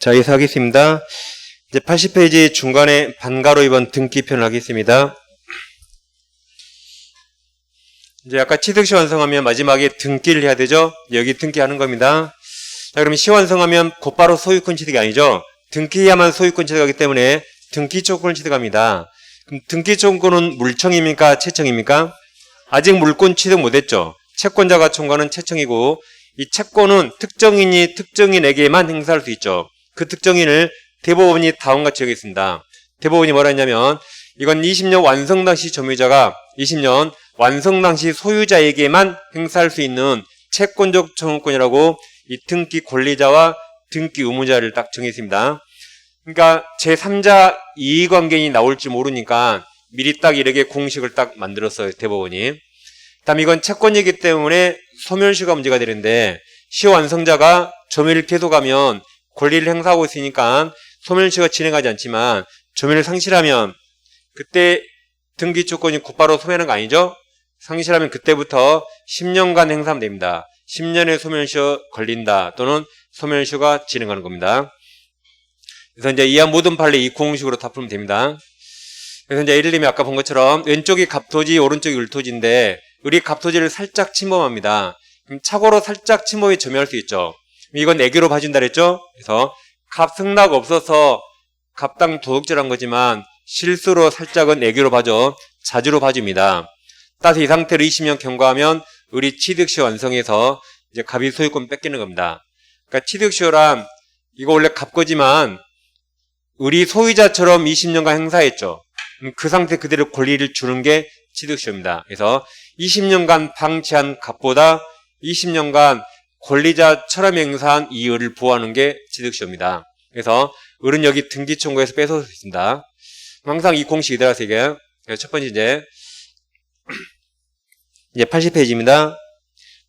자, 여기서 하겠습니다. 이제 80페이지 중간에 반가로 2번 등기편을 하겠습니다. 이제 아까 취득시 완성하면 마지막에 등기를 해야 되죠? 여기 등기하는 겁니다. 자, 그러면 시 완성하면 곧바로 소유권 취득이 아니죠? 등기해야만 소유권 취득하기 때문에 등기초권을 취득합니다. 그럼 등기초권은 물청입니까? 채청입니까? 아직 물권 취득 못했죠? 채권자가 청구하는 채청이고, 이 채권은 특정인이 특정인에게만 행사할 수 있죠. 그 특정인을 대법원이 다음과 같이 정했습니다. 대법원이 뭐라 했냐면, 이건 20년 완성 당시 점유자가 20년 완성 당시 소유자에게만 행사할 수 있는 채권적 청구권이라고 이 등기 권리자와 등기 의무자를 딱 정했습니다. 그러니까 제3자 이의관계인이 나올지 모르니까 미리 딱 이렇게 공식을 딱 만들었어요, 대법원이. 다음 이건 채권이기 때문에 소멸시효가 문제가 되는데, 시효완성자가 점유를 계속하면 권리를 행사하고 있으니까 소멸시효가 진행하지 않지만, 점유를 상실하면 그때 등기초권이 곧바로 소멸하는 거 아니죠? 상실하면 그때부터 10년간 행사하면 됩니다. 10년의 소멸시효 걸린다 또는 소멸시효가 진행하는 겁니다. 그래서 이제 이하 모든 판례 이 공식으로 다 풀면 됩니다. 그래서 이제 예를 들면 아까 본 것처럼 왼쪽이 갑토지, 오른쪽이 을토지인데 우리 갑토지를 살짝 침범합니다. 그럼 착오로 살짝 침범에 점유할 수 있죠. 이건 애교로 봐준다 그랬죠? 그래서 갑 승낙 없어서 갑당 도둑질한 거지만 실수로 살짝은 애교로 봐줘, 자주로 봐줍니다. 따라서 이 상태로 20년 경과하면 우리 취득시효 완성해서 이제 갑이 소유권 뺏기는 겁니다. 그러니까 취득시효란 이거 원래 갑 거지만 우리 소유자처럼 20년간 행사했죠. 그 상태 그대로 권리를 주는 게 취득시효입니다. 그래서 20년간 방치한 갑보다 20년간 권리자처럼 행사한 이의를 보호하는 게 취득시효입니다. 그래서 을은 여기 등기청구에서 뺏어올 수 있습니다. 항상 이 공식 이대로 하세요. 첫 번째 이제 80페이지입니다.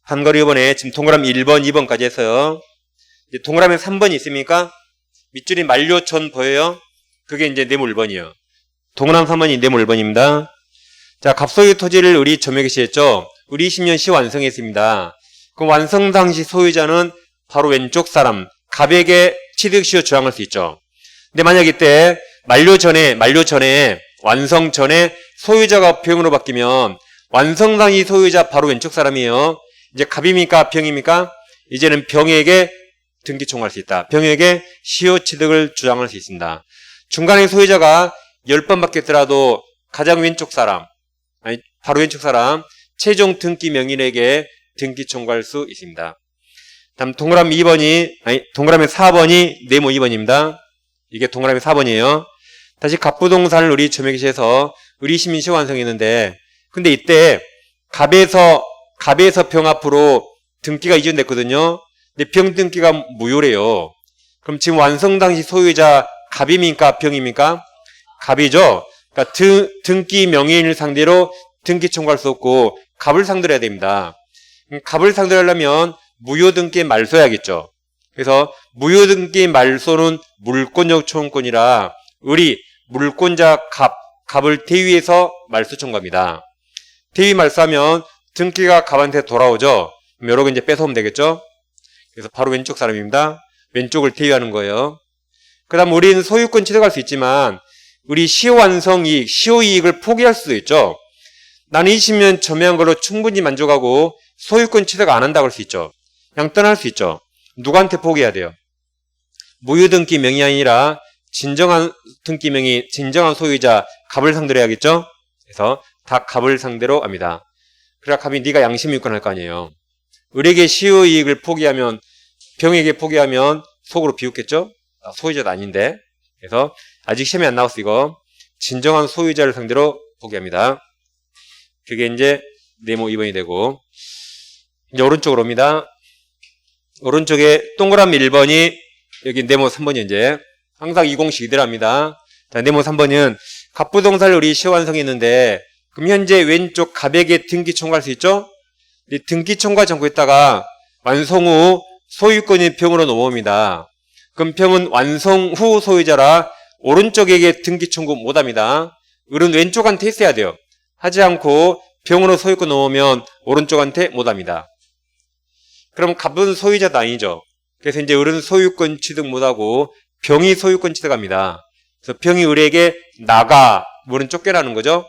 판거리 5번에 지금 동그라미 1번, 2번까지 했어요. 이제 동그라미 3번이 있습니까? 밑줄이 만료 전 보여요? 그게 이제 네모 1번이에요. 동그라미 3번이 네모 1번입니다. 자, 갑소유 토지를 우리 점유 개시했죠? 우리 20년 시 완성했습니다. 그럼 완성 당시 소유자는 바로 왼쪽 사람, 갑에게 취득시효 주장할 수 있죠. 근데 만약 이때 만료 전에, 완성 전에 소유자가 병으로 바뀌면 완성 당시 소유자 바로 왼쪽 사람이에요. 이제 갑입니까? 병입니까? 이제는 병에게 등기 청구할 수 있다. 병에게 시효 취득을 주장할 수 있습니다. 중간에 소유자가 10번 바뀌었더라도 가장 왼쪽 사람, 아니 바로 왼쪽 사람, 최종 등기 명인에게 등기 청구할 수 있습니다. 다음 동그라미 4번이 네모 2번입니다. 이게 동그라미 4번이에요. 다시 갑부동산을 우리 점유기시에서 우리 시민시 완성했는데, 근데 이때 갑에서 병 앞으로 등기가 이전됐거든요. 근데 병 등기가 무효래요. 그럼 지금 완성 당시 소유자 갑입니까? 병입니까? 갑이죠. 그러니까 등기 명의인을 상대로 등기 청구할 수 없고 갑을 상대로 해야 됩니다. 갑을 상대로 하려면 무효 등기 말소해야겠죠. 그래서 무효 등기 말소는 물권적 청구권이라 우리 물권자 갑을 대위해서 말소 청구합니다. 대위 말소하면 등기가 갑한테 돌아오죠. 그럼 여러 개 이제 뺏어오면 되겠죠. 그래서 바로 왼쪽 사람입니다. 왼쪽을 대위하는 거예요. 그 다음 우리는 소유권 취득할 수 있지만 우리 시효완성 이익, 시효이익을 포기할 수도 있죠. 나는 20년 점유한 걸로 충분히 만족하고 소유권 취득 안 한다고 할 수 있죠. 그냥 떠날 수 있죠. 누구한테 포기해야 돼요? 무효등기 명의 아니라 진정한 등기 명의, 진정한 소유자 갑을 상대로 해야겠죠. 그래서 다 갑을 상대로 합니다. 그래야 갑이 네가 양심 있건 할 거 아니에요. 을에게 시효이익을 포기하면, 병에게 포기하면 속으로 비웃겠죠. 소유자도 아닌데. 그래서 아직 시험에 안 나왔어 이거. 진정한 소유자를 상대로 포기합니다. 그게 이제 네모 2번이 되고, 이제 오른쪽으로 옵니다. 오른쪽에 동그라미 1번이 여기 네모 3번이 이제 항상 이 공식 이대로 합니다. 자, 네모 3번은 갑부동산을 우리 시효완성했는데, 그럼 현재 왼쪽 갑에게 등기 청구할 수 있죠? 등기 청구하지 않고 있다가 완성 후 소유권이 병으로 넘어옵니다. 그럼 병은 완성 후 소유자라 오른쪽에게 등기 청구 못합니다. 을은 왼쪽한테 했어야 돼요. 하지 않고 병으로 소유권 넘어오면 오른쪽한테 못합니다. 그럼 갑은 소유자도 아니죠. 그래서 이제 을은 소유권 취득 못하고 병이 소유권 취득합니다. 그래서 병이 을에게 나가, 물은 쫓겨나는 거죠.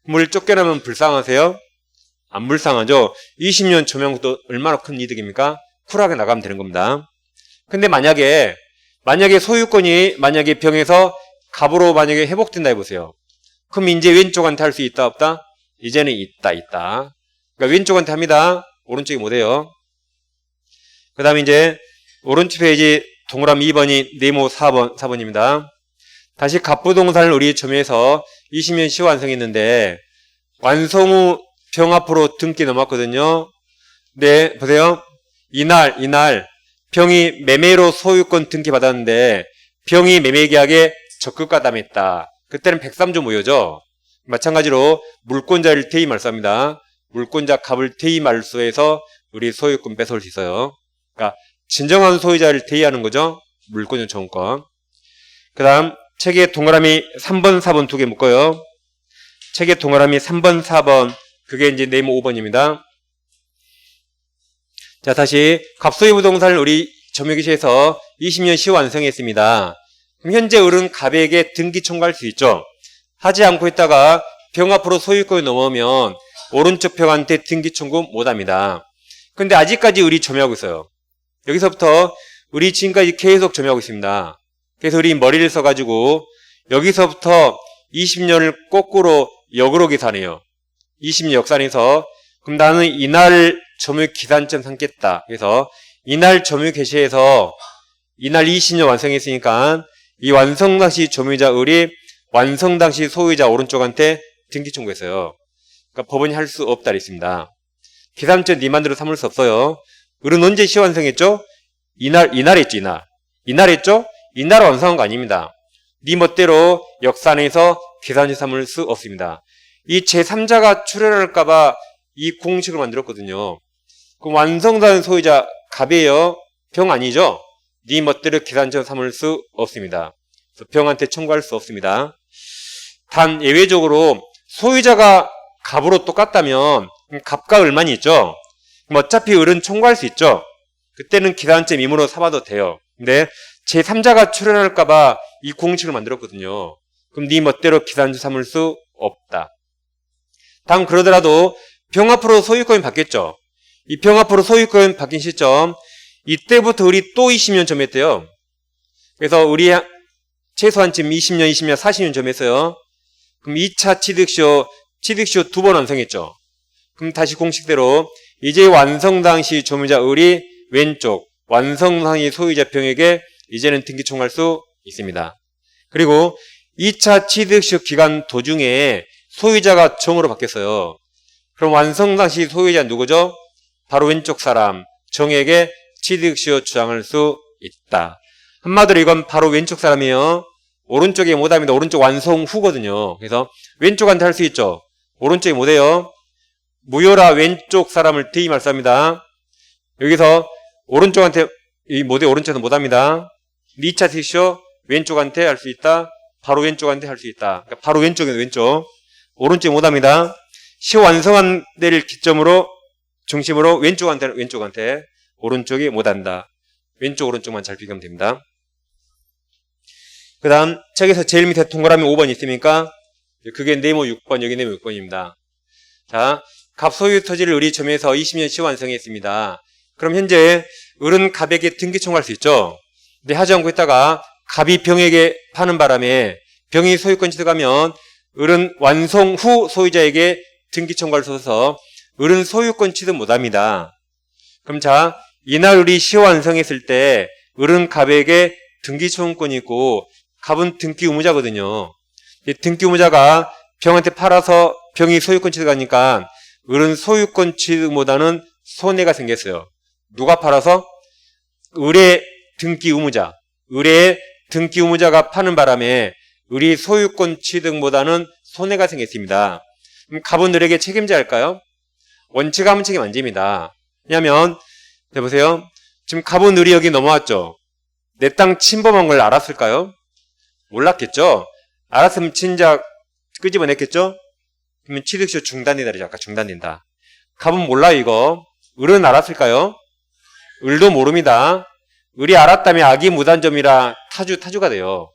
물 쫓겨나면 불쌍하세요? 안 불쌍하죠? 20년 조명도 얼마나 큰 이득입니까? 쿨하게 나가면 되는 겁니다. 근데 만약에 소유권이 만약에 병에서 갑으로 만약에 회복된다 해보세요. 그럼 이제 왼쪽한테 할 수 있다 없다? 이제는 있다. 그러니까 왼쪽한테 합니다. 오른쪽이 못해요. 그 다음에 이제 오른쪽 페이지 동그라미 2번이 네모 4번입니다. 다시 갑부동산을 우리 점유해서 20년 시 완성했는데 완성 후 병 앞으로 등기 넘었거든요. 네, 보세요. 이날 병이 매매로 소유권 등기 받았는데 병이 매매계약에 적극 가담했다. 그때는 103조 무효죠. 마찬가지로 물권자를 대의 말소합니다. 물권자 갑을 대의 말소해서 우리 소유권 뺏어올 수 있어요. 그러니까 진정한 소유자를 대의하는 거죠. 물권자 청구권. 그 다음 책에 동그라미 3번, 4번 두 개 묶어요. 책에 동그라미 3번, 4번 그게 이제 네모 5번입니다. 자, 다시 갑소유 부동산을 우리 점유기시에서 20년 시 완성했습니다. 그럼 현재 을은 갑에게 등기 청구할 수 있죠. 하지 않고 있다가 병 앞으로 소유권이 넘어오면 오른쪽 병한테 등기 청구 못합니다. 근데 아직까지 을이 점유하고 있어요. 여기서부터 을이 지금까지 계속 점유하고 있습니다. 그래서 을이 머리를 써가지고 여기서부터 20년을 거꾸로 역으로 계산해요. 20년 역산해서 그럼 나는 이날 점유 기산점 삼겠다. 그래서 이날 점유 개시해서 이날 20년 완성했으니까 이 완성 당시 점유자 을이 완성 당시 소유자 오른쪽한테 등기 청구했어요. 그러니까 법원이 할 수 없다 그랬습니다. 기산점 네 맘대로 삼을 수 없어요. 을은 언제 시 완성했죠? 이날 했죠. 이날 했죠? 이날 완성한 거 아닙니다. 네 멋대로 역산해서 계산시 삼을 수 없습니다. 이 제3자가 출현할까봐 이 공식을 만들었거든요. 그럼 완성된 소유자 갑이에요. 병 아니죠? 네 멋대로 계산시 삼을 수 없습니다. 그래서 병한테 청구할 수 없습니다. 단 예외적으로 소유자가 갑으로 똑같다면 갑과 을만이 있죠. 그럼 어차피 을은 청구할 수 있죠. 그때는 기산점 임으로 삼아도 돼요. 근데 제3자가 출현할까봐 이 공식을 만들었거든요. 그럼 네 멋대로 기산점 삼을 수 없다. 다음 그러더라도 병 앞으로 소유권이 바뀌었죠. 이 병 앞으로 소유권 바뀐 시점 이때부터 을이 또 20년 점유했대요. 그래서 우리 최소한 지금 20년, 40년 점유했어요. 그럼 2차 취득시효 두 번 완성했죠. 그럼 다시 공식대로 이제 완성 당시 점유자 을이 왼쪽, 완성 당시 소유자 병에게 이제는 등기 청구할 수 있습니다. 그리고 2차 취득시효 기간 도중에 소유자가 정으로 바뀌었어요. 그럼 완성 당시 소유자 누구죠? 바로 왼쪽 사람 정에게 취득시효 주장할 수 있다. 한마디로 이건 바로 왼쪽 사람이에요. 오른쪽이 못합니다. 오른쪽 완성 후거든요. 그래서 왼쪽한테 할 수 있죠. 오른쪽이 못해요. 무효라 왼쪽 사람을 대의 말소합니다. 여기서 오른쪽한테 못해 오른쪽에서 못합니다. 2차 취득시효 왼쪽한테 할 수 있다. 바로 왼쪽한테 할 수 있다. 그러니까 바로 왼쪽에서 왼쪽. 오른쪽이 못합니다. 시 완성한 데를 기점으로 중심으로 왼쪽한테 오른쪽이 못한다. 왼쪽 오른쪽만 잘 비교하면 됩니다. 그 다음 책에서 제일 밑에 동그라미 5번 있습니까? 그게 네모 6번 여기 네모 6번입니다. 자, 갑 소유 토지를 을이 점유해서 20년 시 완성했습니다. 그럼 현재 을은 갑에게 등기 청구할 수 있죠. 근데 하지 않고 있다가 갑이 병에게 파는 바람에 병이 소유권 취득하면 을은 완성 후 소유자에게 등기 청구할 수 없어서 을은 소유권 취득 못합니다. 그럼 자, 이날 을이 시 완성했을 때 을은 갑에게 등기 청구권이 있고 갑은 등기 의무자거든요. 등기 의무자가 병한테 팔아서 병이 소유권 취득하니까 을은 소유권 취득보다는 손해가 생겼어요. 누가 팔아서? 을의 등기 의무자. 을의 등기 의무자가 파는 바람에 을이 소유권 취득보다는 손해가 생겼습니다. 그럼 갑은 을에게 책임져야 할까요? 원칙하면 책임 안 집니다. 왜냐하면 보세요. 지금 갑은 을이 여기 넘어왔죠. 내 땅 침범한 걸 알았을까요? 몰랐겠죠. 알았으면 진작 끄집어냈겠죠. 그러면 취득시효 중단된다 그러죠. 아까 중단된다. 갑은 몰라요 이거. 을은 알았을까요? 을도 모릅니다. 을이 알았다면 악이 무단점이라 타주가 돼요.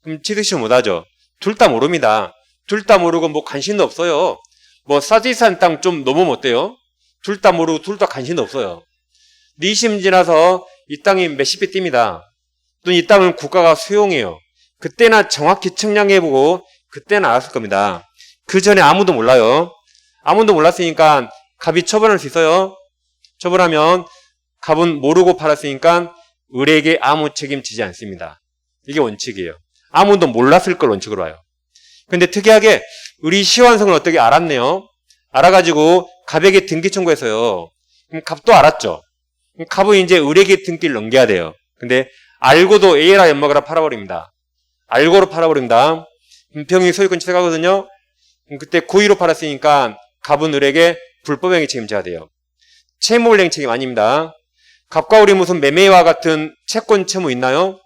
그럼 취득시효 못하죠. 둘 다 모릅니다. 둘 다 모르고 뭐 관심도 없어요. 뭐 사지산 땅 좀 넘으면 어때요? 둘 다 모르고 둘 다 관심도 없어요. 2심 지나서 이 땅이 몇십 배 뜁니다. 또 이 땅은 국가가 수용해요. 그때나 정확히 측량해보고 그때는 알았을 겁니다. 그 전에 아무도 몰라요. 아무도 몰랐으니까 갑이 처분할 수 있어요. 처분하면 갑은 모르고 팔았으니까 을에게 아무 책임지지 않습니다. 이게 원칙이에요. 아무도 몰랐을 걸 원칙으로 와요. 근데 특이하게 을이 시효완성을 어떻게 알았네요. 알아가지고 갑에게 등기 청구했어요. 그럼 갑도 알았죠. 그럼 갑은 이제 을에게 등기를 넘겨야 돼요. 근데 알고도 A라 엿먹으라 팔아버립니다. 알고로 팔아버립니다. 그럼 병이 소유권 취득하거든요. 그럼 그때 고의로 팔았으니까 갑은 을에게 불법행위 책임져야 돼요. 채무불이행 책임 아닙니다. 갑과 을이 무슨 매매와 같은 채권 채무 있나요?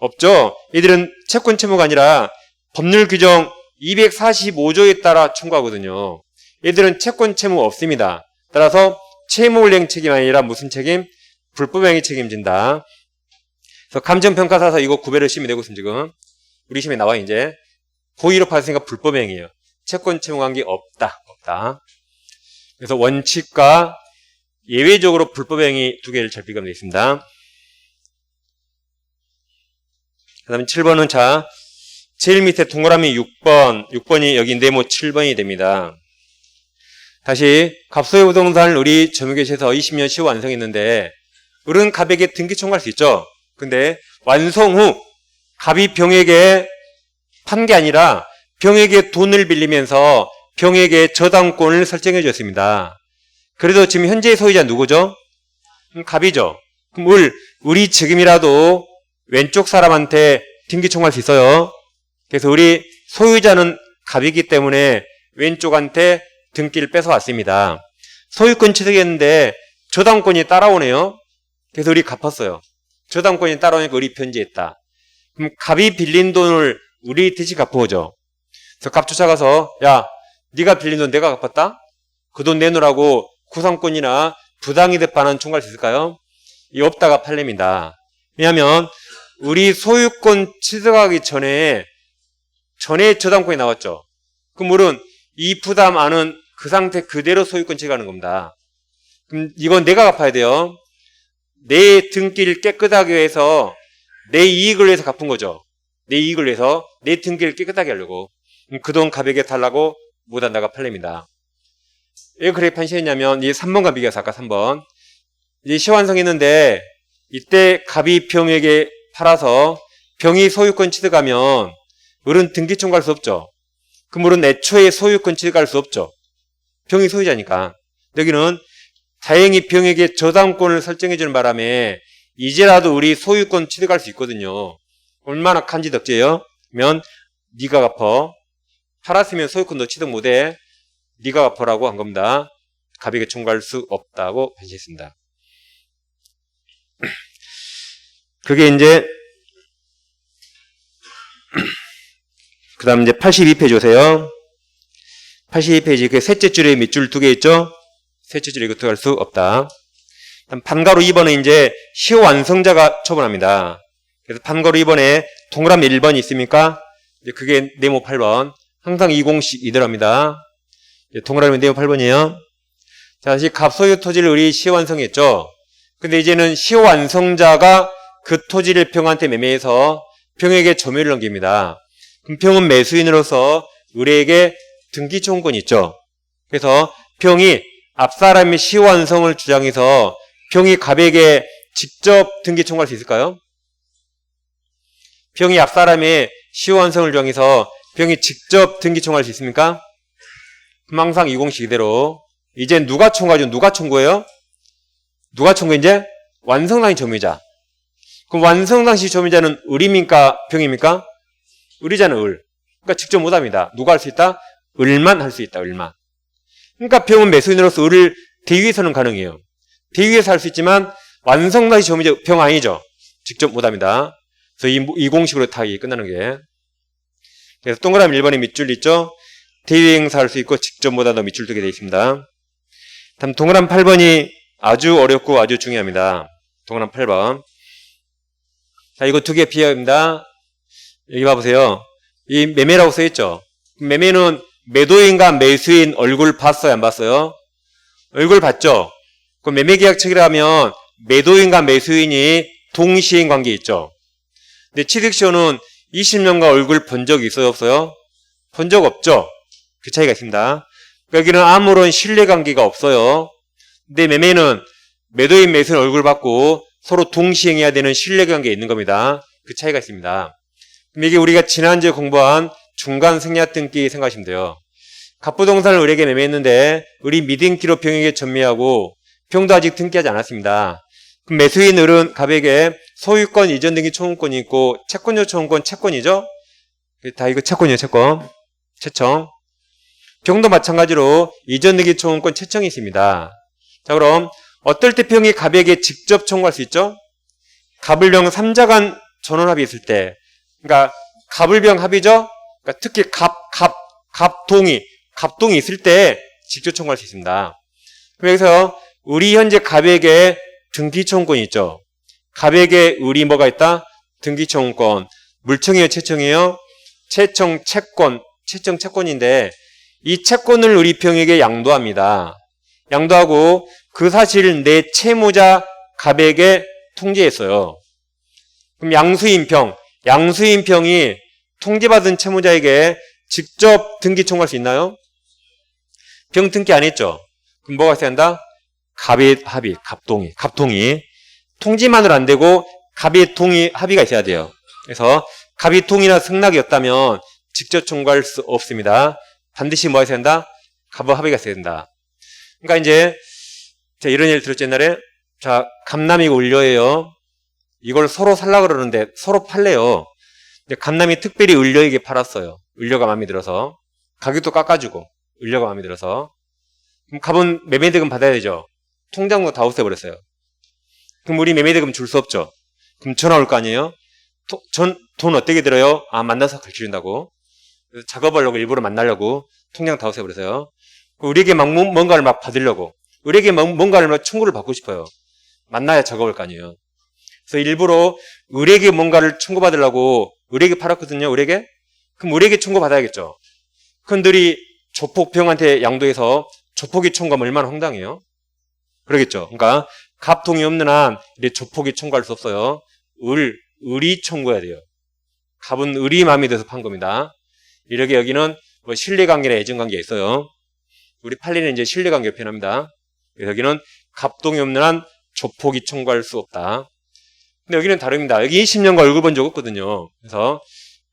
없죠. 이들은 채권 채무가 아니라 법률 규정 245조에 따라 청구하거든요. 얘들은 채권 채무 없습니다. 따라서 채무불이행 책임 아니라 무슨 책임? 불법행위 책임진다. 그래서 감정평가사서 이거 구별을 심의 내고 있으면 지금 우리 심에 나와 이제 고의로 팔았으니까 불법행위예요. 채권 채무 관계 없다. 그래서 원칙과 예외적으로 불법행위 두 개를 잘 비교하면 되겠습니다. 그 다음에 7번은 자, 제일 밑에 동그라미 6번이 여기 네모 7번이 됩니다. 다시 갑소유 부동산을 우리 점유계시에서 20년 시효 완성했는데 을은 갑에게 등기 청구할 수 있죠. 근데 완성 후 갑이 병에게 판 게 아니라 병에게 돈을 빌리면서 병에게 저당권을 설정해 줬습니다. 그래도 지금 현재의 소유자 누구죠? 갑이죠. 그럼 을이 지금이라도 왼쪽 사람한테 등기 청구할 수 있어요. 그래서 우리 소유자는 갑이기 때문에 왼쪽한테 등기를 뺏어왔습니다. 소유권 취득했는데 저당권이 따라오네요. 그래서 을이 갚았어요. 저당권이 따라오니까 을이 변제했다. 그럼 갑이 빌린 돈을 을이 대신 갚아오죠. 그래서 갑 쫓아가서 야, 네가 빌린 돈 내가 갚았다? 그 돈 내놓으라고 구상권이나 부당이득 반환 청구할 수 있을까요? 이 없다가 판례입니다. 왜냐하면 우리 소유권 취득하기 전에 저당권이 나왔죠. 그럼 을은 이 부담 안은 그 상태 그대로 소유권 취득하는 겁니다. 그럼 이건 내가 갚아야 돼요. 내 등기를 깨끗하게 위해서 내 이익을 위해서 갚은 거죠. 내 이익을 위해서 내 등기를 깨끗하게 하려고. 그 돈 갑에게 달라고 못한다가 판례입니다. 왜 그렇게 판시했냐면 이 3번과 비교해서 아까 3번 이제 시효완성했는데 이때 갑이 병에게 팔아서 병이 소유권 취득하면 을은 등기 청구할 수 없죠. 그럼 을은 애초에 소유권 취득할 수 없죠. 병이 소유자니까. 여기는 다행히 병에게 저당권을 설정해주는 바람에 이제라도 우리 소유권 취득할 수 있거든요. 얼마나 간지덕지예요? 그러면 네가 갚어. 팔았으면 소유권도 취득 못해. 네가 갚으라고 한 겁니다. 갑에게 청구할 수 없다고 판시했습니다. 그게 이제 그 다음 이제 82페이지 오세요. 82페이지 그 셋째 줄에 밑줄 두 개 있죠? 셋째 줄에 이거 들어갈 수 없다. 판가로 2번은 이제 시효 완성자가 처분합니다. 그래서 판가로 2번에 동그라미 1번이 있습니까? 이제 그게 네모 8번. 항상 20씩 이더랍니다. 동그라미 네모 8번이에요. 자, 다시 갑소유 토지를 을이 시효 완성했죠. 근데 이제는 시효 완성자가 그 토지를 병한테 매매해서 병에게 점유를 넘깁니다. 그럼 병은 매수인으로서 을에게 등기 청구권이 있죠. 그래서 병이 앞사람이 시효 완성을 주장해서 병이 갑에게 직접 등기 청구할 수 있을까요? 병이 앞사람의 시효 완성을 주장해서 병이 직접 등기 청구할 수 있습니까? 그럼 항상 20식 이대로 이제 누가 청구하죠? 누가 청구해요? 누가 청구해 이제? 완성당시 점유자. 그럼 완성당시 점유자는 을입니까? 병입니까? 을이잖아요. 을. 그러니까 직접 못합니다. 누가 할 수 있다? 을만 할 수 있다. 을만. 그러니까 병은 매수인으로서 을을 대위에서는 가능해요. 대위에서 할 수 있지만 완성당시 점유자 병 아니죠. 직접 못합니다. 그래서 이 공식으로 다 끝나는 게. 그래서 동그라미 1번에 밑줄 있죠. 대위 행사할 수 있고 직접 못한다 밑줄 두게 되어 있습니다. 다음 동그라미 8번이 아주 어렵고 아주 중요합니다. 동그라미 8번. 자, 이거 두 개 비하입니다. 여기 봐보세요. 이 매매라고 써있죠. 매매는 매도인과 매수인 얼굴 봤어요, 안 봤어요? 얼굴 봤죠? 그럼 매매계약책이라면 매도인과 매수인이 동시행 관계 있죠. 근데 취득시효는 20년간 얼굴 본 적 있어요, 없어요? 본 적 없죠? 그 차이가 있습니다. 여기는 아무런 신뢰관계가 없어요. 근데 매매는 매도인, 매수인 얼굴 받고 서로 동시행해야 되는 신뢰관계가 있는 겁니다. 그 차이가 있습니다. 그럼 이게 우리가 지난주에 공부한 중간 생략등기 생각하시면 돼요. 갑부동산을 을에게 매매했는데 을이 미등기로 병에게 전매하고 병도 아직 등기하지 않았습니다. 그럼 매수인 을은 갑에게 소유권 이전 등기 청구권이 있고 채권료 청구권 채권이죠? 다 이거 채권이에요, 채권. 채청. 병도 마찬가지로 이전 등기 청구권 채청이 있습니다. 자, 그럼 어떨 때 병이 갑에게 직접 청구할 수 있죠? 갑을병 3자 간 전원합이 있을 때, 그러니까 갑을병 합이죠? 그러니까 특히 갑동이 있을 때 직접 청구할 수 있습니다. 그래서 을이 현재 갑에게 등기 청구권이 있죠. 갑에게 을이 뭐가 있다? 등기 청구권. 물청이에요, 채청이에요? 채청 채권인데 이 채권을 을이 병에게 양도합니다. 양도하고 그 사실을 내 채무자 갑에게 통지했어요. 그럼 양수인평이 통지받은 채무자에게 직접 등기 청구할 수 있나요? 병 등기 안 했죠? 그럼 뭐가 있어야 한다? 갑의 합의, 갑동이. 통지만으로 안 되고 갑의 합의가 있어야 돼요. 그래서 갑의 동의나 승낙이었다면 직접 청구할 수 없습니다. 반드시 뭐가 있어야 한다? 갑의 합의가 있어야 된다. 그러니까 이제 제가 이런 예를 들었죠, 옛날에. 자, 갑남이고 을려예요. 이걸 서로 살라 그러는데 서로 팔래요. 근데 갑남이 특별히 을려에게 팔았어요. 을려가 마음에 들어서. 가격도 깎아주고 을려가 마음에 들어서. 그럼 갑은 매매대금 받아야 되죠. 통장도 다 없애버렸어요. 그럼 우리 매매대금 줄 수 없죠. 그럼 전화 올 거 아니에요? 돈 어떻게 들어요? 아, 만나서 가르쳐준다고. 그래서 작업하려고 일부러 만나려고 통장 다 없애버렸어요. 우리에게 막 뭔가를 막 받으려고. 우리에게 뭔가를 막 청구를 받고 싶어요. 만나야 작업할 거 아니에요. 그래서 일부러 을에게 뭔가를 청구받으려고 을에게 팔았거든요. 을에게? 그럼 을에게 청구받아야겠죠. 그들이 조폭병한테 양도해서 조폭이 청구하면 얼마나 황당해요? 그러겠죠. 그러니까 갑동이 없는 한 이제 조폭이 청구할 수 없어요. 을이 청구해야 돼요. 갑은 을이 마음에 들어서 판 겁니다. 이렇게 여기는 뭐 신뢰관계나 애정관계가 있어요. 우리 판례는 이제 신뢰관계를 표현합니다. 그래서 여기는 갑동이 없는 한 조폭이 청구할 수 없다. 근데 여기는 다릅니다. 여기 20년간 얼굴 본 적 없거든요. 그래서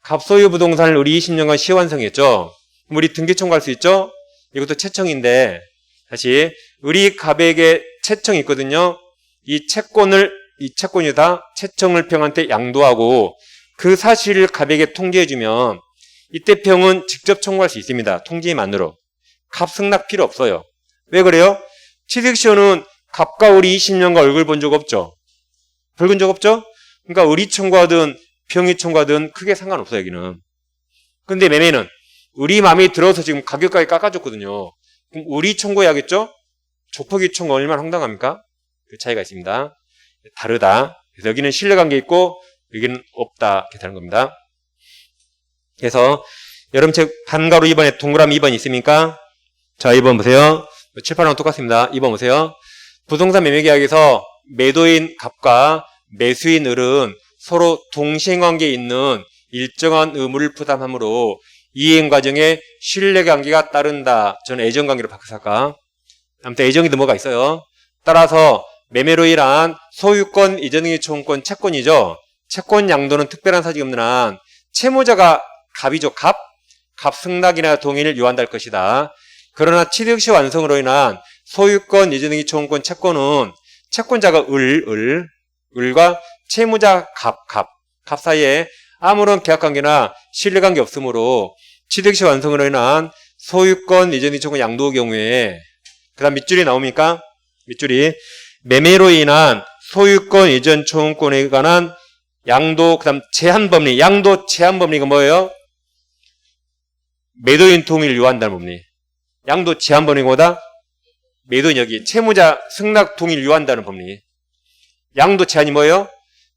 갑소유 부동산을 우리 20년간 시완성했죠. 우리 등기 청구할 수 있죠? 이것도 채청인데 다시 우리 갑에게 채청이 있거든요. 이 채권이 다 채청을 병한테 양도하고 그 사실을 갑에게 통지해주면 이때 병은 직접 청구할 수 있습니다. 통지만으로. 갑 승낙 필요 없어요. 왜 그래요? 취득시효는 갑과 을이 20년간 얼굴 본 적 없죠. 붉은 적 없죠? 그러니까 을이 청구하든 병이 청구하든 크게 상관없어요, 여기는. 근데 매매는 을이 마음에 들어서 지금 가격까지 깎아줬거든요. 그럼 을이 청구해야겠죠? 조폭이 청구 얼마나 황당합니까? 그 차이가 있습니다. 다르다. 그래서 여기는 신뢰관계 있고 여기는 없다. 이렇게 다른 겁니다. 그래서 여러분 책 반가로 2번에 동그라미 2번 있습니까? 자, 2번 보세요. 7, 8번 똑같습니다. 2번 보세요. 부동산 매매계약에서 매도인 갑과 매수인 을은 서로 동시행관계에 있는 일정한 의무를 부담하므로 이행 과정에 신뢰관계가 따른다. 저는 애정관계로 바꿔서 할까? 아무튼 애정이도 뭐가 있어요. 따라서 매매로 인한 소유권, 이전등기 청구권, 채권이죠. 채권 양도는 특별한 사직이 없는 한 채무자가 갑이죠. 갑 승낙이나 동의를 요한다 할 것이다. 그러나 취득시 완성으로 인한 소유권, 이전등기 청구권, 채권은 채권자가 을과 채무자 갑 사이에 아무런 계약관계나 신뢰관계 없으므로 취득시 완성으로 인한 소유권, 이전등기 청구권 양도 경우에 그 다음 밑줄이 나옵니까? 밑줄이 매매로 인한 소유권 이전 청구권에 관한 양도, 그 다음 제한법리, 양도 제한법리가 뭐예요? 매도인 동의를 요한다는 법리. 양도 제한법리가 뭐다? 매도인 여기 채무자 승낙 동의를 요한다는 법리. 양도 제한이 뭐예요?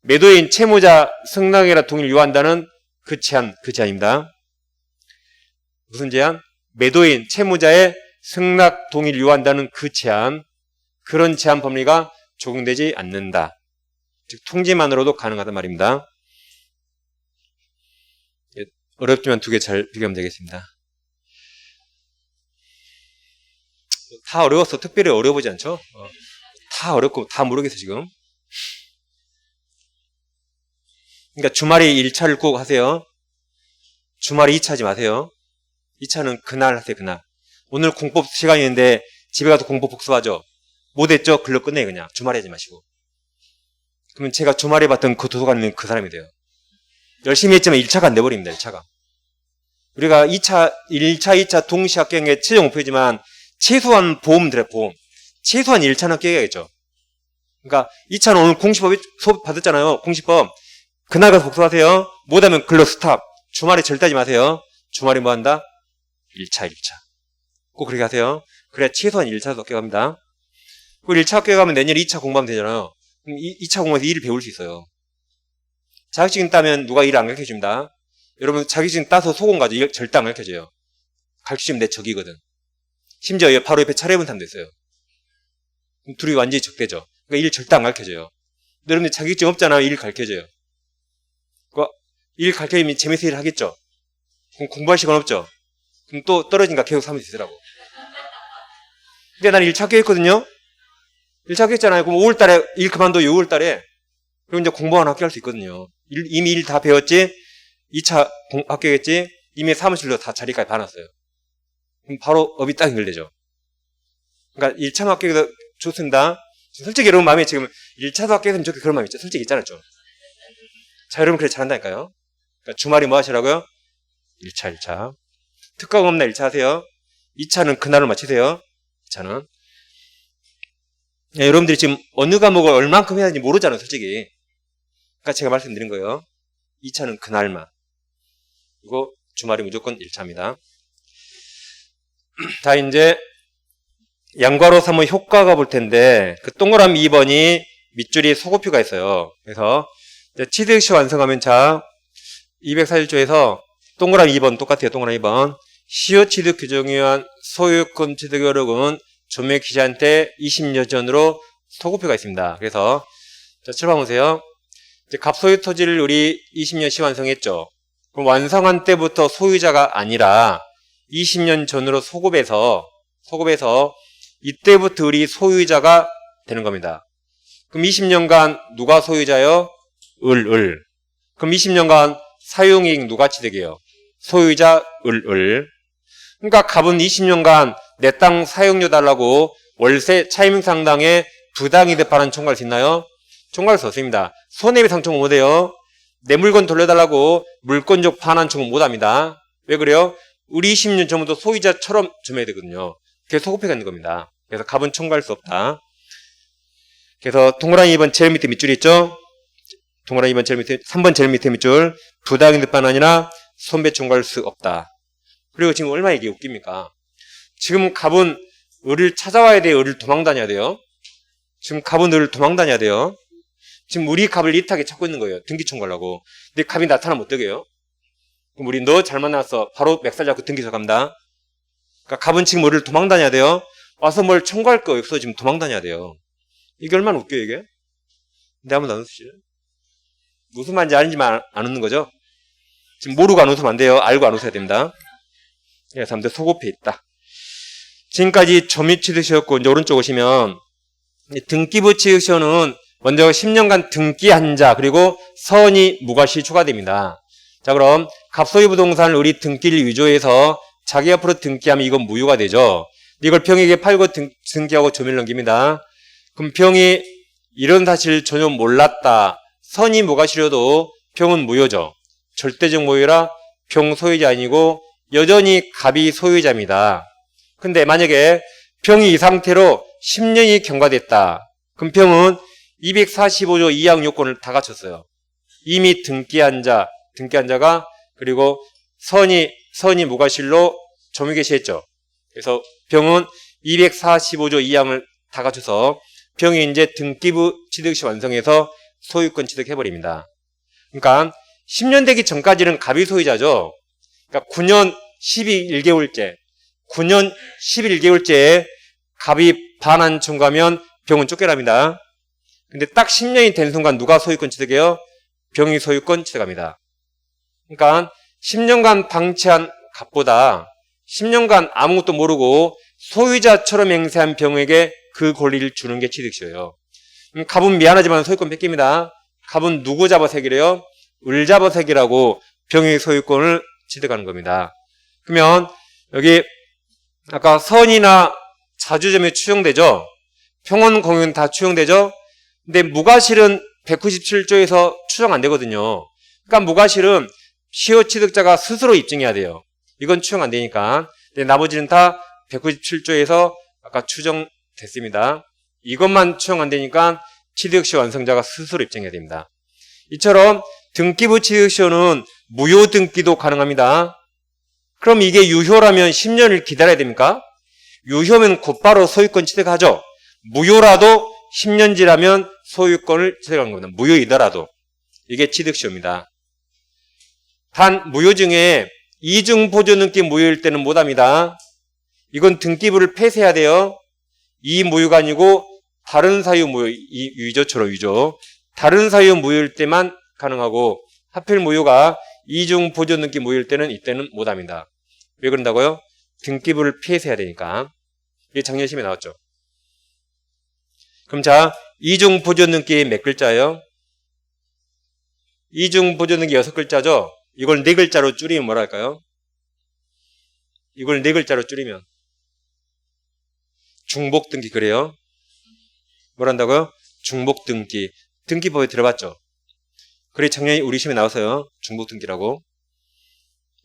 매도인 채무자 승낙이나 동의를 요한다는 그 제한입니다. 무슨 제한? 매도인 채무자의 승낙 동의를 요한다는 그 제한, 그런 제한 법리가 적용되지 않는다. 즉 통지만으로도 가능하단 말입니다. 어렵지만 두 개 잘 비교하면 되겠습니다. 다 어려워서 특별히 어려워보지 않죠? 다 어렵고 다 모르겠어 지금. 그러니까 주말에 1차를 꼭 하세요. 주말에 2차 하지 마세요. 2차는 그날 하세요. 그날. 오늘 공법 시간이었는데 집에 가서 공법 복습하죠. 못했죠? 글로 끝내요. 그냥 주말에 하지 마시고. 그러면 제가 주말에 봤던 그 도서관에 있는 그 사람이 돼요. 열심히 했지만 1차가 안 돼버립니다. 1차가. 우리가 1차, 2차 동시 합격한 게 최종 목표지만 최소한 보험 들어요. 보험. 최소한 1차는 합격해야겠죠. 그러니까 2차는 오늘 공시법 수업 받았잖아요. 공시법. 그날 가서 복습하세요. 못하면 글로 스탑. 주말에 절대 하지 마세요. 주말에 뭐 한다? 1차. 꼭 그렇게 하세요. 그래야 최소한 1차도 합격합니다. 그 1차 합격하면 내년에 2차 공부하면 되잖아요. 그럼 2차 공부해서 일을 배울 수 있어요. 자격증 따면 누가 일을 안 가르쳐줍니다. 여러분 자격증 따서 소금 가지고 일 절대 안 가르쳐줘요. 가르쳐주면 내 적이거든. 심지어 바로 옆에 차례분 사람도 있어요. 둘이 완전히 적대죠. 그러니까 일 절대 안 가르쳐줘요. 여러분들 자격증 없잖아요. 일 가르쳐줘요. 일 가르쳐주면 재밌어 일 하겠죠. 그럼 공부할 시간 없죠. 그럼 또 떨어지니까 계속 사무실 있으라고. 근데 난 1차 합격했거든요. 1차 합격했잖아요. 그럼 5월달에 일 그만둬요. 6월달에. 그럼 이제 공부 하나 합격할 수 있거든요. 이미 일 다 배웠지. 2차 합격했지. 이미 사무실로 다 자리까지 봐놨어요. 그럼 바로 업이 딱 연결되죠. 그러니까 1차 합격해서 좋습니다. 솔직히 여러분 마음에 지금 1차도 합격했으면 좋겠다 그런 마음이 있죠. 솔직히 있잖아요. 좀. 자, 여러분 그래 잘한다니까요. 그러니까 주말에 뭐 하시라고요? 1차. 특강 없나 1차 하세요. 2차는 그날로 마치세요. 2차는. 야, 여러분들이 지금 어느 과목을 얼만큼 해야 하는지 모르잖아요. 솔직히. 그러니까 제가 말씀드린 거예요. 2차는 그날만. 그리고 주말이 무조건 1차입니다. 자, 이제 양괄호 3의 효과가 볼 텐데 그 동그라미 2번이 밑줄이 소급표가 있어요. 그래서 취득시 완성하면 자 241조에서 동그라미 2번 똑같아요. 동그라미 2번 시효 취득 규정에 의한 소유권 취득 여력은 조매 기자한테 20년 전으로 소급표가 있습니다. 그래서 자, 출발 보세요. 이제 갑소유 토지를 우리 20년 시 완성했죠. 그럼 완성한 때부터 소유자가 아니라 20년 전으로 소급해서 이때부터 우리 소유자가 되는 겁니다. 그럼 20년간 누가 소유자요? 을. 그럼 20년간 사용이익 누가 취득해요? 소유자 을. 그러니까 갑은 20년간 내 땅 사용료 달라고 월세 차임 상당의 부당이득 반환 청구할 수 있나요? 청구할 수 없습니다. 손해배상 청구 못해요. 내 물건 돌려달라고 물권적 반환 청구 못합니다. 왜 그래요? 우리 20년 전부터 소유자처럼 점해야 되거든요. 그게 소급표가 있는 겁니다. 그래서 갑은 청구할 수 없다. 그래서 동그라미 2번 제일 밑에 밑줄이 있죠? 동그라미 2번 제일 밑에 3번 제일 밑에 밑줄 부당이득 반환이나 손배 청구할 수 없다. 그리고 지금 얼마나 이게 웃깁니까? 지금 갑은 을을 찾아와야 돼요? 을을 도망다녀야 돼요? 지금 갑은 을을 도망다녀야 돼요? 지금 우리 갑을 이타하게 찾고 있는 거예요. 등기 청구하려고. 근데 갑이 나타나면 어떡해요? 그럼 우리 너 잘 만났어. 바로 맥살 잡고 등기 청구합니다. 그러니까 갑은 지금 을을 도망다녀야 돼요? 와서 뭘 청구할 거 없어. 지금 도망다녀야 돼요. 이게 얼마나 웃겨요, 이게? 근데 한번 안 웃으시죠? 무슨 말인지 아는지만 안 웃는 거죠? 지금 모르고 안 웃으면 안 돼요. 알고 안 웃어야 됩니다. 그래서 아무튼 소급해 있다. 지금까지 점입 취득시였고, 이제 오른쪽 오시면, 등기부 취득시효는 먼저 10년간 등기한 자, 그리고 서원이 무과시 추가됩니다. 자, 그럼 갑소유 부동산을 우리 등기를 위조해서 자기 앞으로 등기하면 이건 무효가 되죠. 이걸 병에게 팔고 등기하고 조미를 넘깁니다. 그럼 병이 이런 사실 전혀 몰랐다. 선이 무과시려도 병은 무효죠. 절대적 무효라 병 소유자 아니고 여전히 갑이 소유자입니다. 근데 만약에 병이 이 상태로 10년이 경과됐다. 그럼 병은 245조 2항 요건을 다 갖췄어요. 이미 등기한 자가 그리고 선이 무과실로 조미 개시했죠. 그래서 병은 245조 2항을 다 갖춰서 병이 이제 등기부 취득시 완성해서 소유권 취득해버립니다. 그러니까 10년 되기 전까지는 갑이 소유자죠. 그러니까 9년 11개월째, 9년 11개월째에 갑이 반환 청구하면 병은 쫓겨납니다. 근데 딱 10년이 된 순간 누가 소유권 취득해요? 병이 소유권 취득합니다. 그러니까 10년간 방치한 갑보다 10년간 아무것도 모르고 소유자처럼 행세한 병에게 그 권리를 주는 게 취득시효예요. 갑은 미안하지만 소유권 뺏깁니다. 갑은 누구 잡아서 해결해요? 을 잡아서 해결하고 병의 소유권을 취득하는 겁니다. 그러면 여기 아까 선이나 자주점이 추정되죠? 평원 공유는 다 추정되죠? 근데 무과실은 197조에서 추정 안 되거든요. 그러니까 무과실은 시효 취득자가 스스로 입증해야 돼요. 이건 추정 안 되니까. 근데 나머지는 다 197조에서 아까 추정됐습니다. 이것만 추정 안 되니까 취득시효 완성자가 스스로 입증해야 됩니다. 이처럼 등기부 취득시효는 무효 등기도 가능합니다. 그럼 이게 유효라면 10년을 기다려야 됩니까? 유효면 곧바로 소유권 취득하죠. 무효라도 10년 지나면 소유권을 취득하는 겁니다. 무효이더라도. 이게 취득시효입니다. 단 무효 중에 이중 보존 등기 무효일 때는 못합니다. 이건 등기부를 폐쇄해야 돼요. 이 무효가 아니고 다른 사유 무효, 이 위조처럼 위조. 다른 사유 무효일 때만 가능하고 하필 무효가 이중 보존 등기 무효일 때는 이때는 못합니다. 왜 그런다고요? 등기부를 폐쇄해야 되니까. 이게 작년 시험에 나왔죠. 그럼 자, 이중 보존 등기 몇 글자예요? 이중 보존 등기 6글자죠? 이걸 4글자로 줄이면 뭐라 할까요? 이걸 4글자로 줄이면 중복 등기 그래요? 뭐란다고요? 중복 등기. 등기법에 들어봤죠? 그래 작년에 우리 시험에 나와서요. 중복 등기라고.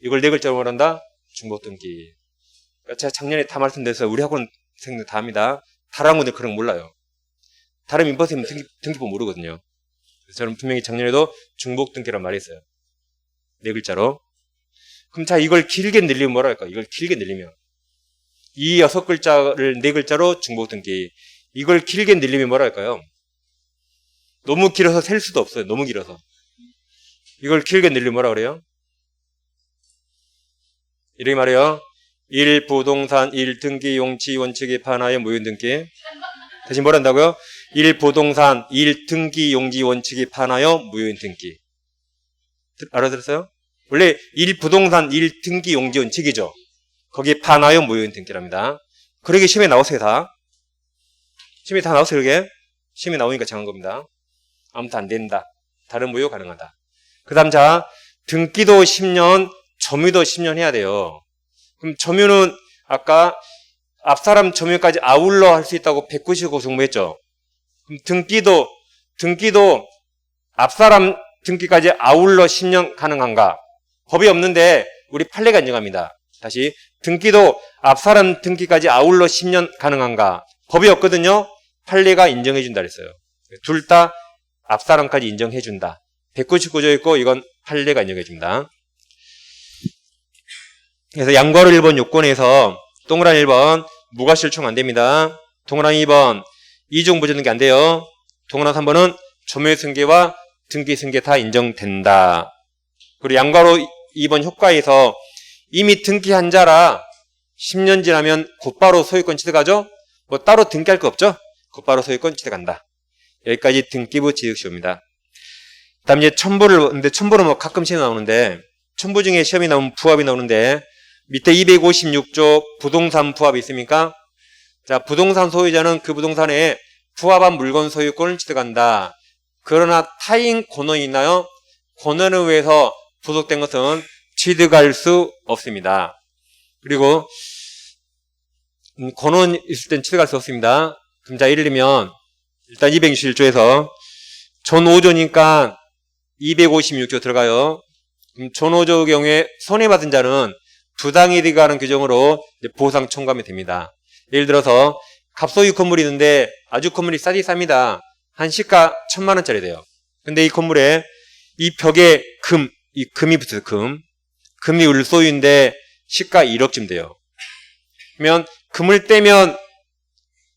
이걸 4글자로 뭐란다? 중복 등기. 제가 작년에 다 말씀드렸어요. 우리 학원생들 다 합니다. 다른 학원들 그런 거 몰라요. 다른 민법생은 등기법 모르거든요. 그래서 저는 분명히 작년에도 중복 등기란 말이 있어요. 4글자로. 그럼 자, 이걸 길게 늘리면 뭐라 할까? 이걸 길게 늘리면. 이 6글자를 4글자로 중복 등기. 이걸 길게 늘리면 뭐라 할까요? 너무 길어서 셀 수도 없어요. 너무 길어서. 이걸 길게 늘리면 뭐라 그래요? 이렇게 말해요. 1. 부동산 1. 등기 용치 원칙에 반하여 무효 등기. 다시 뭘 한다고요? 1. 부동산 1. 등기 용지 원칙에 반하여 무효 등기. 알아들었어요? 원래 1. 부동산 1. 등기 용지 원칙이죠. 거기에 반하여 무효 등기랍니다. 그러게 시험에 나오세요 다. 시험에 다 나오세요 이게. 시험에 나오니까 정한 겁니다. 아무튼 안 된다. 다른 무효 가능하다. 그 다음 자, 등기도 10년, 점유도 10년 해야 돼요. 그럼 점유는 아까 앞사람 점유까지 아울러 할 수 있다고 195 정보했죠. 그럼 등기도 앞사람 등기까지 아울러 10년 가능한가? 법이 없는데 우리 판례가 인정합니다. 다시 등기도 앞사람 등기까지 아울러 10년 가능한가? 법이 없거든요. 판례가 인정해준다 그랬어요. 둘 다 앞사람까지 인정해준다. 199조 있고 이건 판례가 인정해줍니다. 그래서 양괄호 1번 요건에서 동그라미 1번 무과실총 안 됩니다. 동그라미 2번 이중 보존 등기 안 돼요. 동그라미 3번은 점유 승계와 등기 승계 다 인정된다. 그리고 양괄호 2번 효과에서 이미 등기한 자라 10년 지나면 곧바로 소유권 취득하죠? 뭐 따로 등기할 거 없죠? 곧바로 소유권 취득한다. 여기까지 등기부 취득시효입니다. 다음 이제 근데 첨부는 뭐 가끔 시험이 나오는데, 첨부 중에 시험이 나오면 부합이 나오는데, 밑에 256조 부동산 부합이 있습니까? 자, 부동산 소유자는 그 부동산에 부합한 물건 소유권을 취득한다. 그러나 타인 권한이 있나요? 권한에 의해서 부속된 것은 취득할 수 없습니다. 그리고 권한 있을 땐 취득할 수 없습니다. 그럼 자, 예를 들면 일단 261조에서 전 5조니까 256조 들어가요. 그럼 전 5조 경우에 손해받은 자는 부당이득이 가는 규정으로 보상 청구하면 됩니다. 예를 들어서 갑소유 건물이 있는데 아주 건물이 싸디 쌉니다. 한 시가 1,000만 원짜리 돼요. 근데 이 건물에 이 벽에 이 금이 붙어요. 금이 을소유인데 시가 1억쯤 돼요. 그러면 금을 떼면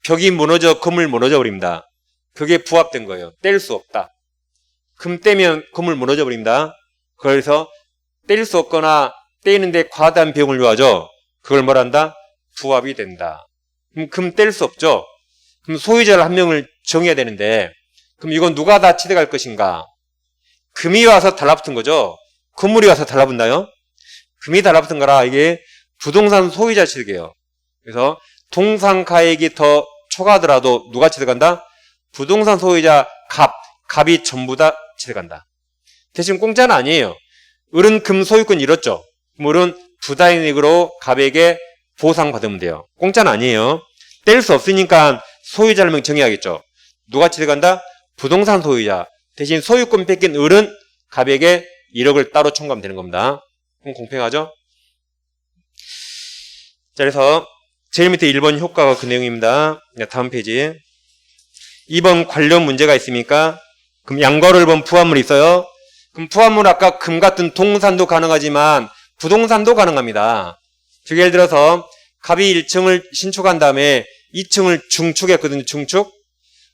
벽이 무너져, 건물 무너져 버립니다. 그게 부합된 거예요. 뗄 수 없다. 금 떼면 건물 무너져 버립니다. 그래서 뗄 수 없거나 떼이는데 과다한 비용을 요하죠. 그걸 뭐라 한다? 부합이 된다. 그럼 금 뗄 수 없죠. 그럼 소유자를 한 명을 정해야 되는데 그럼 이건 누가 다 취득할 것인가? 금이 와서 달라붙은 거죠. 건물이 와서 달라붙나요? 금이 달라붙은 거라 이게 부동산 소유자 취득이에요. 그래서 동상가액이 더 초과하더라도 누가 취득한다? 부동산 소유자 갑이 전부 다 취득한다. 대신 공짜는 아니에요. 을은 금 소유권 잃었죠. 을은 부당이익으로 갑에게 보상받으면 돼요. 공짜는 아니에요. 뗄 수 없으니까 소유자를 명 정해야겠죠. 누가 취득한다? 부동산 소유자. 대신 소유권 뺏긴 을은 갑에게 1억을 따로 청구하면 되는 겁니다. 그럼 공평하죠? 자, 그래서 제일 밑에 1번 효과가 그 내용입니다. 다음 페이지. 2번 관련 문제가 있습니까? 그럼 양거를 본 부합물이 있어요. 그럼 부합물 아까 금 같은 동산도 가능하지만 부동산도 가능합니다. 즉 예를 들어서 갑이 1층을 신축한 다음에 2층을 중축했거든요. 중축.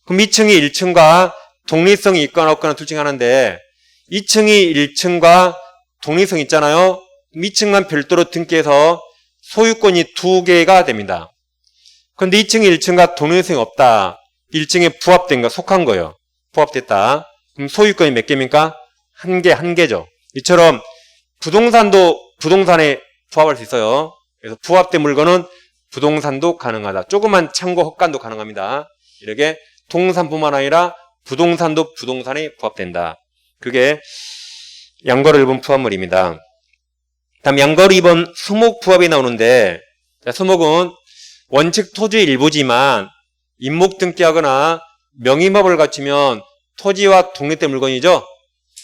그럼 2층이 1층과 독립성이 있거나 없거나 둘 중에 하나인데 2층이 1층과 독립성 있잖아요. 2층만 별도로 등기해서 소유권이 2개가 됩니다. 그런데 2층이 1층과 독립성이 없다. 1층에 부합된 거 속한 거예요. 부합됐다. 그럼 소유권이 몇 개입니까? 한 개죠. 이처럼 부동산도 부동산에 부합할 수 있어요. 그래서 부합된 물건은 부동산도 가능하다. 조그만 창고 헛간도 가능합니다. 이렇게 동산뿐만 아니라 부동산도 부동산에 부합된다. 그게 양거를 1번 부합물입니다. 다음 양거를 2번 수목 부합이 나오는데 자, 수목은 원칙 토지의 일부지만 임목 등기하거나 명의법을 갖추면 토지와 독립된 물건이죠.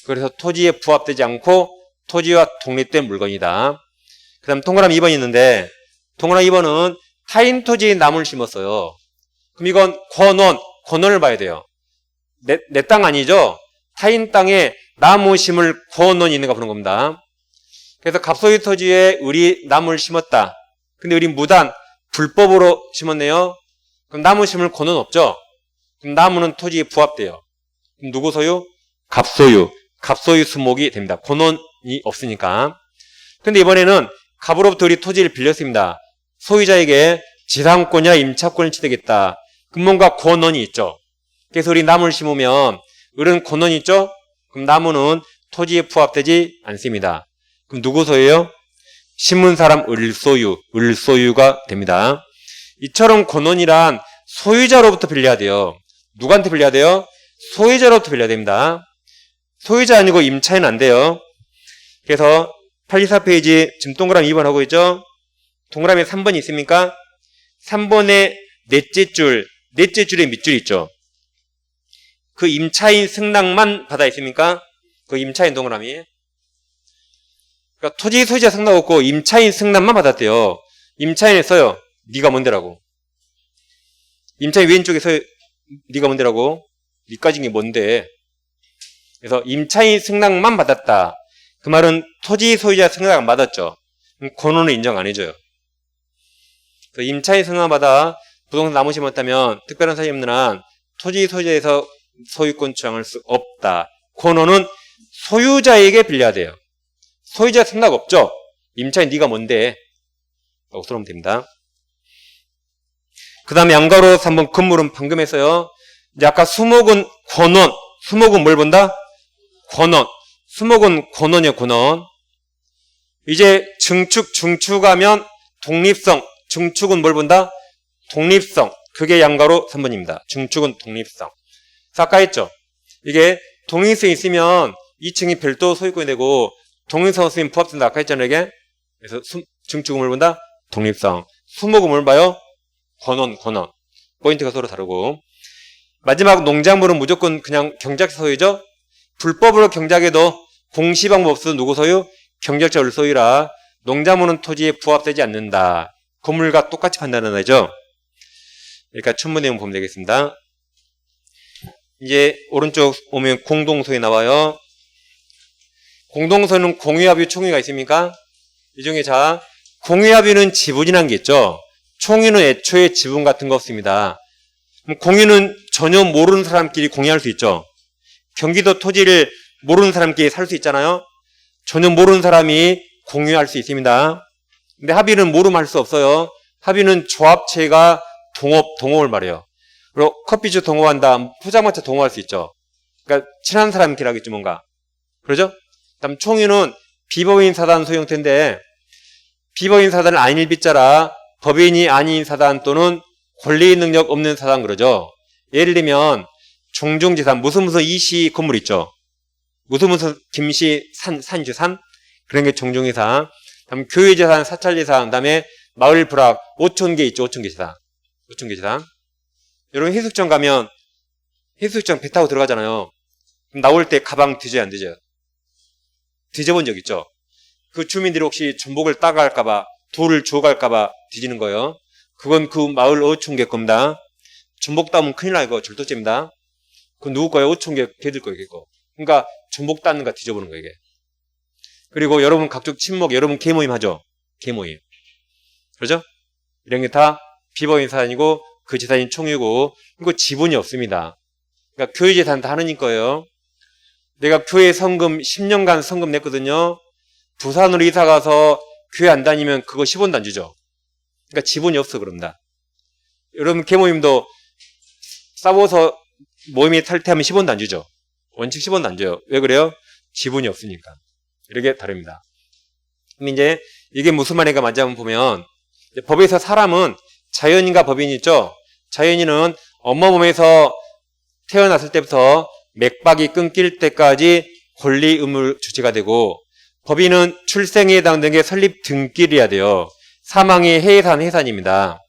그래서 토지에 부합되지 않고 토지와 독립된 물건이다. 그 다음 동그라미 2번이 있는데 동그라미 2번은 타인 토지에 나무를 심었어요. 그럼 이건 권원을 봐야 돼요. 내 땅 아니죠? 타인 땅에 나무 심을 권원이 있는가 보는 겁니다. 그래서 갑소유 토지에 을이 나무를 심었다. 근데 을이 무단 불법으로 심었네요. 그럼 나무 심을 권원 없죠? 그럼 나무는 토지에 부합돼요. 그럼 누구 소유? 갑소유 수목이 됩니다. 권원이 없으니까. 근데 이번에는 갑으로부터 을이 토지를 빌렸습니다. 소유자에게 지상권이나 임차권을 취득했다. 그럼 뭔가 권원이 있죠. 그래서 을이 나무를 심으면 을은 권원이 있죠? 그럼 나무는 토지에 부합되지 않습니다. 그럼 누구 소유예요? 심은 사람 을소유가 됩니다. 이처럼 권원이란 소유자로부터 빌려야 돼요. 누구한테 빌려야 돼요? 소유자로부터 빌려야 됩니다. 소유자 아니고 임차인은 안 돼요. 그래서 824페이지 지금 동그라미 2번 하고 있죠? 동그라미에 3번이 있습니까? 3번에 넷째 줄에 밑줄이 있죠? 그 임차인 승낙만 받아 있습니까? 그 임차인 동그라미. 그러니까 토지 소유자 승낙 없고 임차인 승낙만 받았대요. 임차인에 써요. 네가 뭔데라고. 임차인 왼쪽에 써요. 네가 뭔데라고. 네까지 게 뭔데. 그래서 임차인 승낙만 받았다. 그 말은 토지 소유자 승낙 안 받았죠. 그럼 권원은 인정 안 해줘요. 그래서 임차인 승낙 받아 부동산 나무 심었다면 특별한 사유 없는 한 토지 소유자에서 소유권 주장할 수 없다. 권원은 소유자에게 빌려야 돼요. 소유자 승낙 없죠? 임차인 네가 뭔데? 라고 들어오면 됩니다. 그 다음에 양가로 3번 건물은 방금 했어요. 이제 아까 수목은 권원. 수목은 뭘 본다? 권원. 수목은 권원이에요, 권원. 이제 중축하면 독립성. 중축은 뭘 본다? 독립성. 그게 양가로 3번입니다. 중축은 독립성. 그래서 아까 했죠. 이게 독립성이 있으면 2층이 별도 소유권이 되고 독립성 없으면 부합된다. 아까 했잖아요, 이게. 그래서 중축은 뭘 본다? 독립성. 수목은 뭘 봐요? 권원. 포인트가 서로 다르고. 마지막 농작물은 무조건 그냥 경작자 소유죠? 불법으로 경작해도 공시 방법 없어도 누구 소유? 경작자 을 소유라 농작물은 토지에 부합되지 않는다. 건물과 똑같이 판단하는 거죠. 그러니까 춘문 내용 보면 되겠습니다. 이제 오른쪽 오면 공동소유 나와요. 공동소유는 공유합의, 총유가 있습니까? 이 중에 자, 공유합의는 지분이라는 게 있죠. 총유는 애초에 지분 같은 거 없습니다. 공유는 전혀 모르는 사람끼리 공유할 수 있죠. 경기도 토지를 모르는 사람끼리 살 수 있잖아요. 전혀 모르는 사람이 공유할 수 있습니다. 근데 합의는 모르면 할 수 없어요. 합의는 조합체가 동업을 말해요. 그리고 커피숍 동업한다, 포장마차 동업할 수 있죠. 그러니까 친한 사람끼리 하겠지 뭔가. 그러죠? 그다음 총유는 비법인 사단 소유 형태인데 비법인 사단은 아닐 빗자라 법인이 아닌 사단 또는 권리 능력 없는 사단 그러죠. 예를 들면 종중재산 무슨 이시 건물 있죠. 무슨 김씨 산주산 그런 게 종중재산. 그다음 교회재산, 사찰재산, 그다음에 마을 불악 5,000개 있죠. 5,000개 재산. 5,000개 재산. 여러분 해수욕장 가면 해수욕장 배 타고 들어가잖아요. 그럼 나올 때 가방 뒤져야 안 뒤져요? 뒤져본 적 있죠? 그 주민들이 혹시 전복을 따갈까봐 돌을 주워갈까봐 뒤지는 거예요. 그건 그 마을 5,000개 겁니다. 전복 따면 큰일 나요. 절도죄입니다. 그건 누구 거예요? 5,000개 걔들 거예요. 그러니까 전복 따는가 뒤져보는 거예요. 이게. 그리고 여러분 각종 친목, 여러분 계모임 하죠? 계모임. 그렇죠? 이런 게 다 비법인 사단이고 그 재산이 총유고 그리고 지분이 없습니다. 그러니까 교회 재산 다 하느님 거예요. 내가 교회 성금 10년간 성금 냈거든요. 부산으로 이사 가서 교회 안 다니면 그거 10원도 안 주죠. 그러니까 지분이 없어 그럽니다. 여러분 계모임도 싸워서 모임에 탈퇴하면 10원도 안 주죠. 원칙 10원도 안 줘요. 왜 그래요? 지분이 없으니까. 이렇게 다릅니다. 그럼 이제 이게 무슨 말인가 먼저 한번 보면 법에서 사람은 자연인과 법인이 있죠. 자연인은 엄마 몸에서 태어났을 때부터 맥박이 끊길 때까지 권리 의무 주체가 되고 법인은 출생에 해당되는 게 설립 등기를 해야 돼요. 사망이 해산입니다.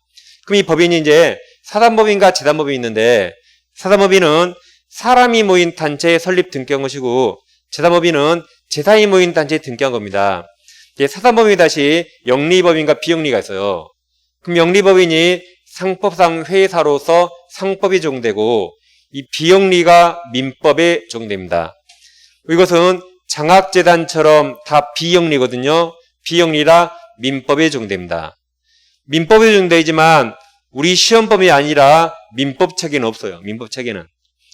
그럼 이 법인이 이제 사단법인과 재단법인이 있는데 사단법인은 사람이 모인 단체에 설립 등기한 것이고 재단법인은 재산이 모인 단체에 등기한 겁니다. 이제 사단법인이 다시 영리법인과 비영리가 있어요. 그럼 영리법인이 상법상 회사로서 상법이 적용되고 이 비영리가 민법에 적용됩니다. 이것은 장학재단처럼 다 비영리거든요. 비영리라 민법에 적용됩니다. 민법에 적용되지만 우리 시험법이 아니라 민법 체계는 없어요. 민법 체계는.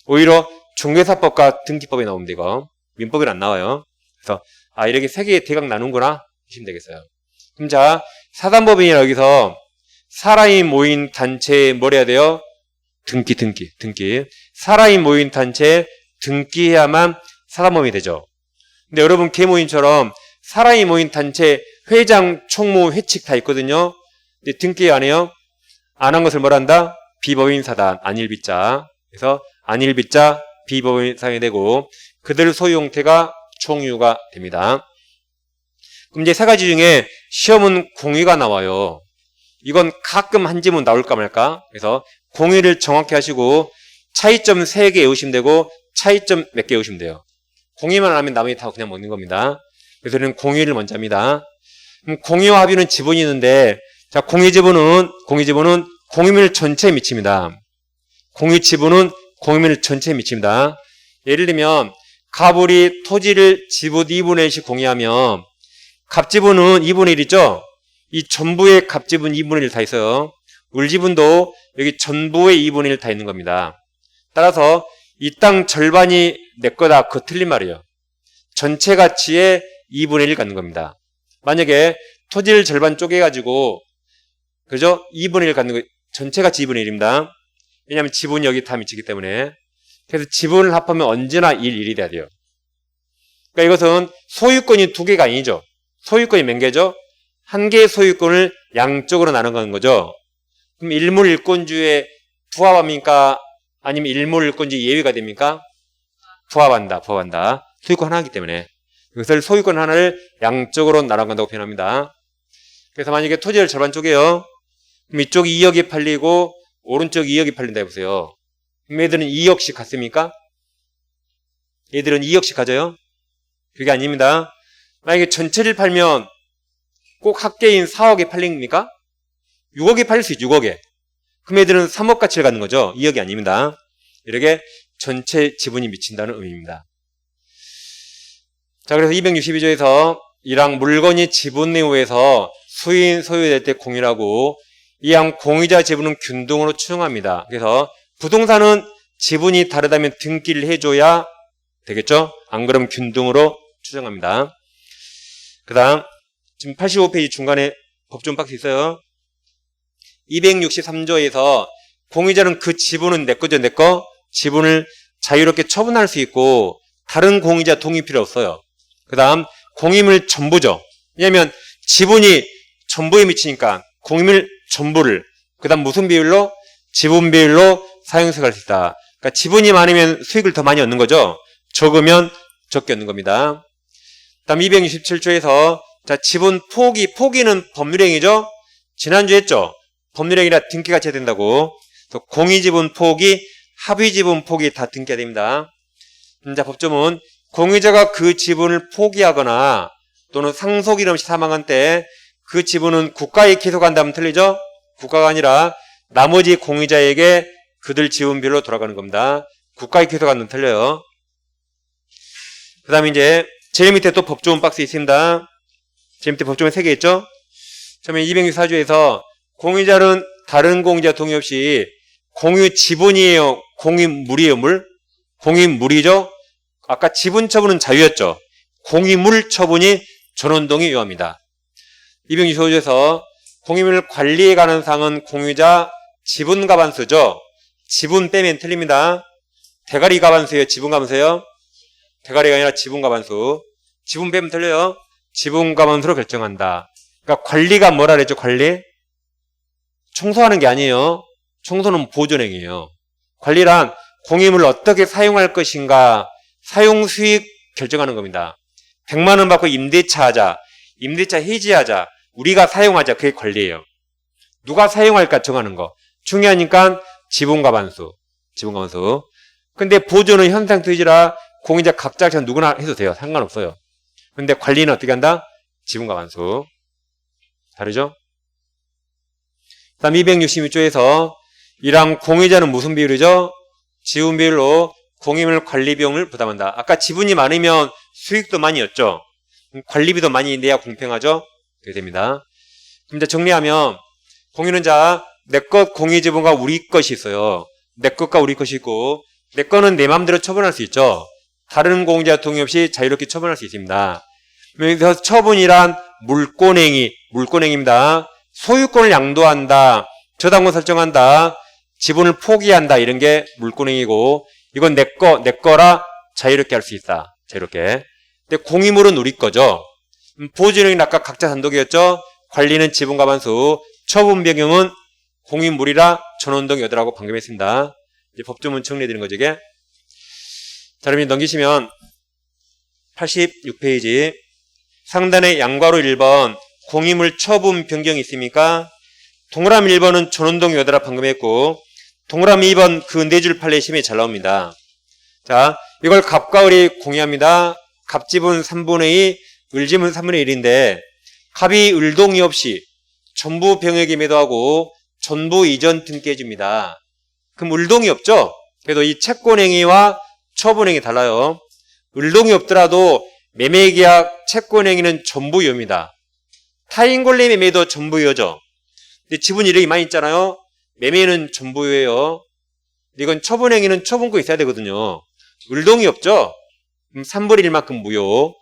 오히려 종교사법과 등기법에 나옵니다. 이거. 민법이 안 나와요. 그래서 이렇게 세 개의 대각 나누는구나 보시면 되겠어요. 그럼 자, 사단법인이 여기서 사람이 모인 단체에 뭘 해야 돼요? 등기. 사람이 모인 단체에 등기해야만 사단법인이 되죠. 근데 여러분 계모인처럼 사람이 모인 단체 회장, 총무, 회칙 다 있거든요. 근데 등기 안 해요? 안 한 것을 뭘 한다? 비법인 사단, 안일비자. 그래서 안일비자, 비법인 사단이 되고 그들 소유 형태가 총유가 됩니다. 그럼 이제 세 가지 중에 시험은 공유가 나와요. 이건 가끔 한 지문 나올까 말까. 그래서 공유를 정확히 하시고 차이점 3개 외우시면 되고 차이점 몇 개 외우시면 돼요. 공유만 하면 나머지 다 그냥 먹는 겁니다. 그래서 우리는 공유를 먼저 합니다. 그럼 공유와 합의는 지분이 있는데 자, 공유 지분은 공유물 전체에 미칩니다. 공유 지분은 공유물 전체에 미칩니다. 예를 들면 갑을이 토지를 지분 2분의 1씩 공유하면 갑지분은 2분의 1이죠? 이 전부의 갑지분 2분의 1 다 있어요. 을지분도 여기 전부의 2분의 1 다 있는 겁니다. 따라서 이 땅 절반이 내 거다. 그거 틀린 말이에요. 전체 가치의 2분의 1 갖는 겁니다. 만약에 토지를 절반 쪼개가지고 그죠? 2분의 1 갖는 거 전체 가치 2분의 1입니다. 왜냐하면 지분이 여기 다 미치기 때문에. 그래서 지분을 합하면 언제나 1이 돼야 돼요. 그러니까 이것은 소유권이 두 개가 아니죠. 소유권이 몇 개죠? 한 개의 소유권을 양쪽으로 나눈 거죠. 그럼 일물일권주에 부합합니까? 아니면 일물일권주 예외가 됩니까? 부합한다. 소유권 하나이기 때문에. 그것을 소유권 하나를 양쪽으로 나눠간다고 표현합니다. 그래서 만약에 토지를 절반 쪼개요. 그럼 이쪽 2억이 팔리고 오른쪽 2억이 팔린다 해보세요. 그럼 얘들은 2억씩 갖습니까? 얘들은 2억씩 가져요? 그게 아닙니다. 만약에 전체를 팔면 꼭 합계인 4억에 팔립니까? 6억에 팔릴 수 있죠. 6억에. 그럼 얘들은 3억 가치를 갖는 거죠. 2억이 아닙니다. 이렇게 전체 지분이 미친다는 의미입니다. 자, 그래서 262조에서 이랑 물건이 지분 내후에서 수인 소유될 때 공유라고 이양 공유자 지분은 균등으로 추정합니다. 그래서 부동산은 지분이 다르다면 등기를 해줘야 되겠죠? 안 그러면 균등으로 추정합니다. 그 다음 지금 85페이지 중간에 법조문 박스 있어요. 263조에서 공유자는 그 지분은 내 거죠, 내 거. 지분을 자유롭게 처분할 수 있고 다른 공유자 동의 필요 없어요. 그 다음 공유물 전부죠. 왜냐하면 지분이 전부에 미치니까 공유물 전부를 그 다음 무슨 비율로? 지분 비율로 사용해서 갈 수 있다. 그러니까 지분이 많으면 수익을 더 많이 얻는 거죠. 적으면 적게 얻는 겁니다. 그 다음 267조에서 자, 지분 포기는 법률행위죠. 지난주에 했죠. 법률행위라 등기가 해야 된다고. 또 공유지분 포기, 합의지분 포기 다 등기해야 됩니다. 자, 법조문 공유자가 그 지분을 포기하거나 또는 상속일 없이 사망한 때 그 지분은 국가에 기속한다면 틀리죠? 국가가 아니라 나머지 공유자에게 그들 지분별로 돌아가는 겁니다. 국가에 기속한다면 틀려요. 그 다음에 이제 제일 밑에 또 법조문 박스 있습니다. 제일 밑에 법조문 3개 있죠? 처음에 264조에서 공유자는 다른 공유자 동의 없이 공유 지분이에요? 공유물이에요? 물? 공유물이죠? 아까 지분 처분은 자유였죠? 공유물 처분이 전원동의 요합니다. 265조에서 공유물 관리에 관한 사항은 공유자 지분 가반수죠? 지분 빼면 틀립니다. 대가리 가반수예요? 지분 가반수예요? 대가리가 아니라 지분 가반수. 지분 빼면 틀려요. 지분 가반수로 결정한다. 그러니까 관리가 뭐라 그랬죠? 관리? 청소하는 게 아니에요. 청소는 보존행위예요. 관리란 공유물을 어떻게 사용할 것인가 사용 수익 결정하는 겁니다. 100만 원 받고 임대차 하자. 임대차 해지하자. 우리가 사용하자. 그게 관리예요. 누가 사용할까 정하는 거. 중요하니까 지분가반수. 지분가반수. 근데 보존은 현상토 유지라 공유자 각자 누구나 해도 돼요. 상관없어요. 근데 관리는 어떻게 한다? 지분가반수. 다르죠? 그 다음 266조에서 이랑 공유자는 무슨 비율이죠? 지분 비율로 공유물 관리 비용을 부담한다. 아까 지분이 많으면 수익도 많이 얻죠? 관리비도 많이 내야 공평하죠? 그렇게 됩니다. 그럼 이제 정리하면 공유는 자, 내 것 공유 지분과 우리 것이 있어요. 내 것과 우리 것이 있고 내 거는 내 마음대로 처분할 수 있죠. 다른 공유자 동의 없이 자유롭게 처분할 수 있습니다. 그래서 처분이란 물권행위입니다. 소유권을 양도한다, 저당권 설정한다, 지분을 포기한다 이런 게 물권행위고 이건 내 거라 자유롭게 할 수 있다. 자유롭게. 근데 공유물은 우리 거죠. 보존행위는 아까 각자 단독이었죠. 관리는 지분가반수, 처분 변경은 공유물이라 전원동 여더라고 방금 했습니다. 이제 법조문 정리해드리는 거죠, 이게. 자, 그러면 넘기시면 86페이지 상단에 양괄호 1번 공유물 처분 변경이 있습니까? 동그라미 1번은 전원동 여더라 방금 했고 동그라미 2번 그 4줄 판례심이 잘 나옵니다. 자, 이걸 갑과 을이 공유합니다. 갑지분 3분의 2, 을지분 3분의 1인데 갑이 을동의 없이 전부 병역에 매도하고 전부 이전 등기해줍니다. 그럼 을동이 없죠? 그래도 이 채권행위와 처분행위 달라요. 을동이 없더라도 매매계약 채권행위는 전부유효입니다. 타인 권리 매매도 전부유효죠. 근데 지분 이력이 많이 있잖아요. 매매는 전부유효예요. 이건 처분행위는 처분권 있어야 되거든요. 을동이 없죠? 그럼 3분의 1만큼 무효.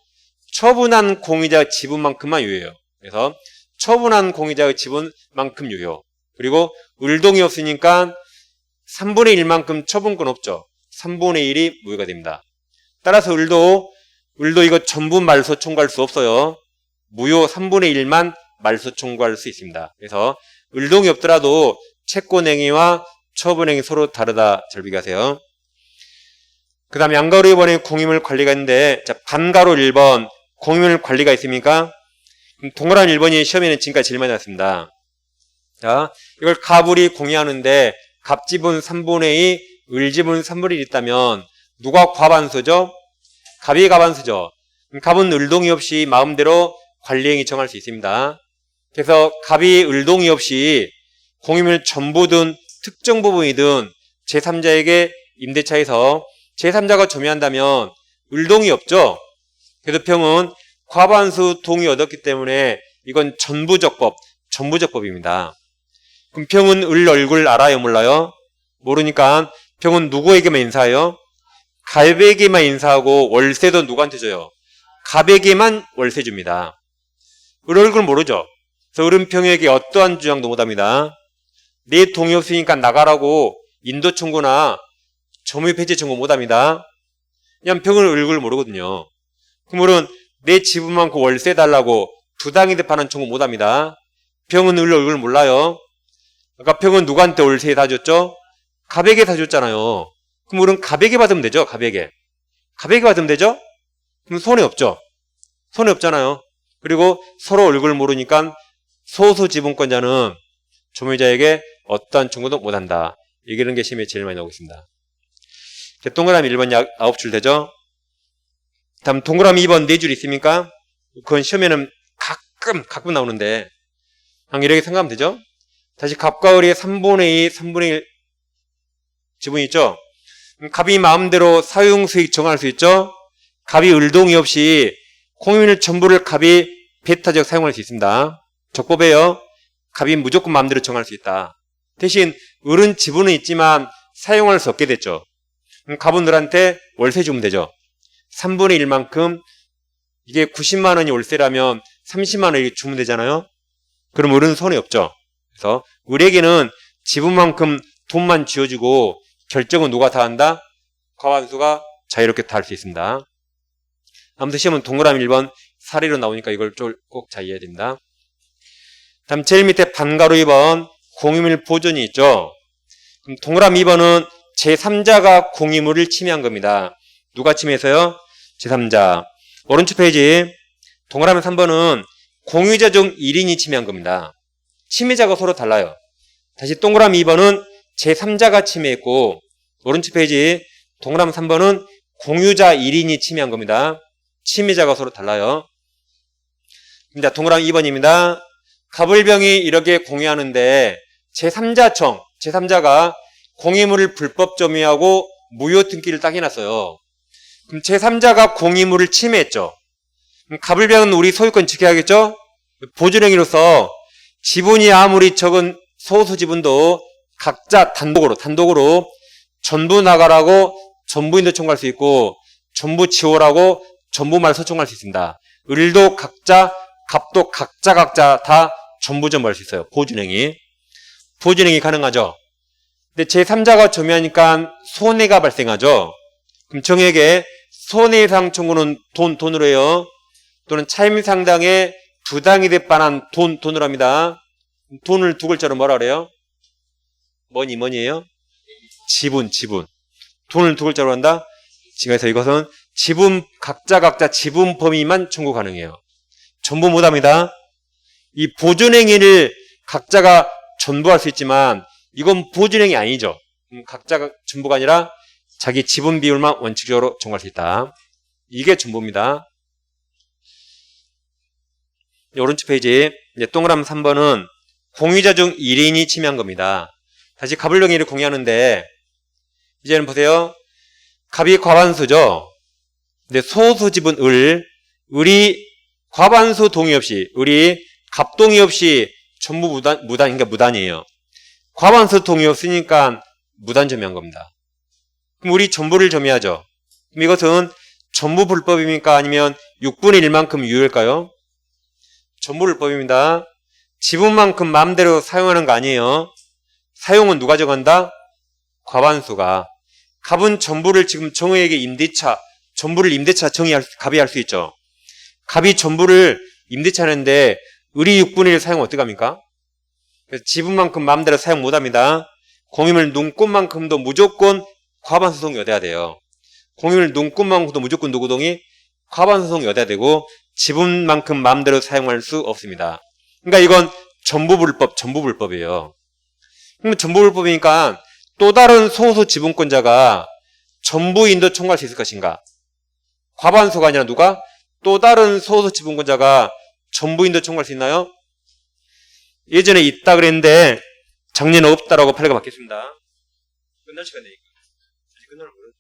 처분한 공유자 지분만큼만 유효해요. 그래서 처분한 공유자의 지분만큼 유효. 그리고 을동이 없으니까 3분의 1만큼 처분권 없죠. 3분의 1이 무효가 됩니다. 따라서 을도 이거 전부 말소 청구할 수 없어요. 무효 3분의 1만 말소 청구할 수 있습니다. 그래서 을동이 없더라도 채권행위와 처분행위 서로 다르다 잘 비교하세요. 그 다음에 양가로 1번에 공유물 관리가 있는데 자, 반가로 1번 공유물 관리가 있습니까? 동그라미 1번이 시험에는 지금까지 제일 많이 나왔습니다. 자, 이걸 갑을이 공유하는데 갑지분 3분의 2, 을지분 3분의 1 있다면 누가 과반수죠? 갑이 과반수죠. 갑은 을동이 없이 마음대로 관리행위 정할 수 있습니다. 그래서 갑이 을동이 없이 공유물 전부든 특정 부분이든 제3자에게 임대차에서 제3자가 점유한다면 을동이 없죠. 그래서 평은 과반수 동의 얻었기 때문에 이건 전부적법입니다. 그럼 평은 을 얼굴 알아요? 몰라요? 모르니까 평은 누구에게만 인사해요? 갑에게만 인사하고 월세도 누구한테 줘요? 갑에게만 월세 줍니다. 우리 얼굴 모르죠? 그래서 을은평에게 어떠한 주장도 못합니다. 내 동의 없으니까 나가라고 인도 청구나 점유 폐지 청구 못합니다. 그냥 평은 얼굴 모르거든요. 그럼 을은 내 지분 많고 월세 달라고 부당히 대파는 청구 못합니다. 평은 을 얼굴 몰라요. 아까 평은 누구한테 월세 다 줬죠? 갑에게 다 줬잖아요. 그럼 을은 갑에게 받으면 되죠? 갑에게 받으면 되죠? 그럼 손해 없죠? 손해 없잖아요. 그리고 서로 얼굴 모르니까 소수 지분권자는 점유자에게 어떠한 청구도 못한다. 이런 게 시험에 제일 많이 나오고 있습니다. 동그라미 1번 9줄 되죠? 다음 동그라미 2번 4줄 있습니까? 그건 시험에는 가끔 나오는데 이렇게 생각하면 되죠? 다시 갑과 을의 3분의 2, 3분의 1 지분이 있죠? 갑이 마음대로 사용수익 정할 수 있죠? 갑이 을 동의 없이 공유물 전부를 갑이 배타적 사용할 수 있습니다. 적법에요. 갑이 무조건 마음대로 정할 수 있다. 대신 을은 지분은 있지만 사용할 수 없게 됐죠. 갑은 을한테 월세 주면 되죠. 3분의 1만큼 이게 90만 원이 월세라면 30만 원이 주면 되잖아요. 그럼 을은 손해 없죠. 그래서 을에게는 지분만큼 돈만 쥐어주고 결정은 누가 다 한다? 과반수가 자유롭게 다 할 수 있습니다. 아무튼 시험은 동그라미 1번 사례로 나오니까 이걸 꼭 잘 이해해야 됩니다. 다음 제일 밑에 반가로 2번 공유물 보존이 있죠. 그럼 동그라미 2번은 제3자가 공유물을 침해한 겁니다. 누가 침해해서요? 제3자. 오른쪽 페이지 동그라미 3번은 공유자 중 1인이 침해한 겁니다. 침해자가 서로 달라요. 다시 동그라미 2번은 제3자가 침해했고 오른쪽 페이지 동그라미 3번은 공유자 1인이 침해한 겁니다. 침해자가 서로 달라요. 자, 동그라미 2번입니다. 갑을병이 이렇게 공유하는데 제3자가 공유물을 불법 점유하고 무효 등기를 딱 해놨어요. 그럼 제3자가 공유물을 침해했죠. 그럼 갑을병은 우리 소유권 지켜야겠죠? 보존행위로서 지분이 아무리 적은 소수 지분도 각자 단독으로 전부 나가라고 전부인도 청구할 수 있고 전부 지워라고 전부말 소청할 수 있습니다. 을도 각자, 갑도 각자 다 전부 점유할 수 있어요. 보존행위 가능하죠. 근데 제3자가 점유하니까 손해가 발생하죠. 그럼 정액에 손해배상 청구는 돈으로 해요. 또는 차임 상당의 부당이 될 뻔한 돈으로 합니다. 돈을 두 글자로 뭐라 그래요? 뭐니예요? 지분. 돈을 두 글자로 한다? 그래서 이것은 지분, 각자 지분 범위만 청구 가능해요. 전부 못합니다. 이 보존행위를 각자가 전부 할 수 있지만 이건 보존행위 아니죠. 각자가 전부가 아니라 자기 지분 비율만 원칙적으로 청구할 수 있다. 이게 전부입니다. 오른쪽 페이지 동그라미 3번은 공유자 중 1인이 침해한 겁니다. 다시 갑을병이를 공유하는데 이제는 보세요. 갑이 과반수죠. 근데 소수 지분 을이 과반수 동의 없이 을이 갑 동의 없이 전부 그러니까 무단이에요. 과반수 동의 없으니까 무단 점유한 겁니다. 그럼 우리 전부를 점유하죠. 그럼 이것은 전부 불법입니까? 아니면 6분의 1만큼 유효일까요? 전부 불법입니다. 지분만큼 마음대로 사용하는 거 아니에요. 사용은 누가 정한다? 과반수가. 갑은 전부를 지금 정의에게 전부를 임대차 갑이 할 수 있죠. 갑이 전부를 임대차 하는데 을이 6분의 1 사용 어떻게 합니까? 그래서 지분만큼 마음대로 사용 못합니다. 공유물 눈꽃만큼도 무조건 과반수 동의 얻어야 돼요. 공유물 눈꽃만큼도 무조건 누구 동의? 과반수 동의 얻어야 되고 지분만큼 마음대로 사용할 수 없습니다. 그러니까 이건 전부 불법이에요. 그럼 전부 불법이니까 또 다른 소수 지분권자가 전부인도 청구할 수 있을 것인가? 과반수가 아니라 누가? 또 다른 소수 지분권자가 전부인도 청구할 수 있나요? 예전에 있다 그랬는데 작년에 없다라고 판례가 바뀌었습니다. 끝날 시간이니까. 끝나는 거예요.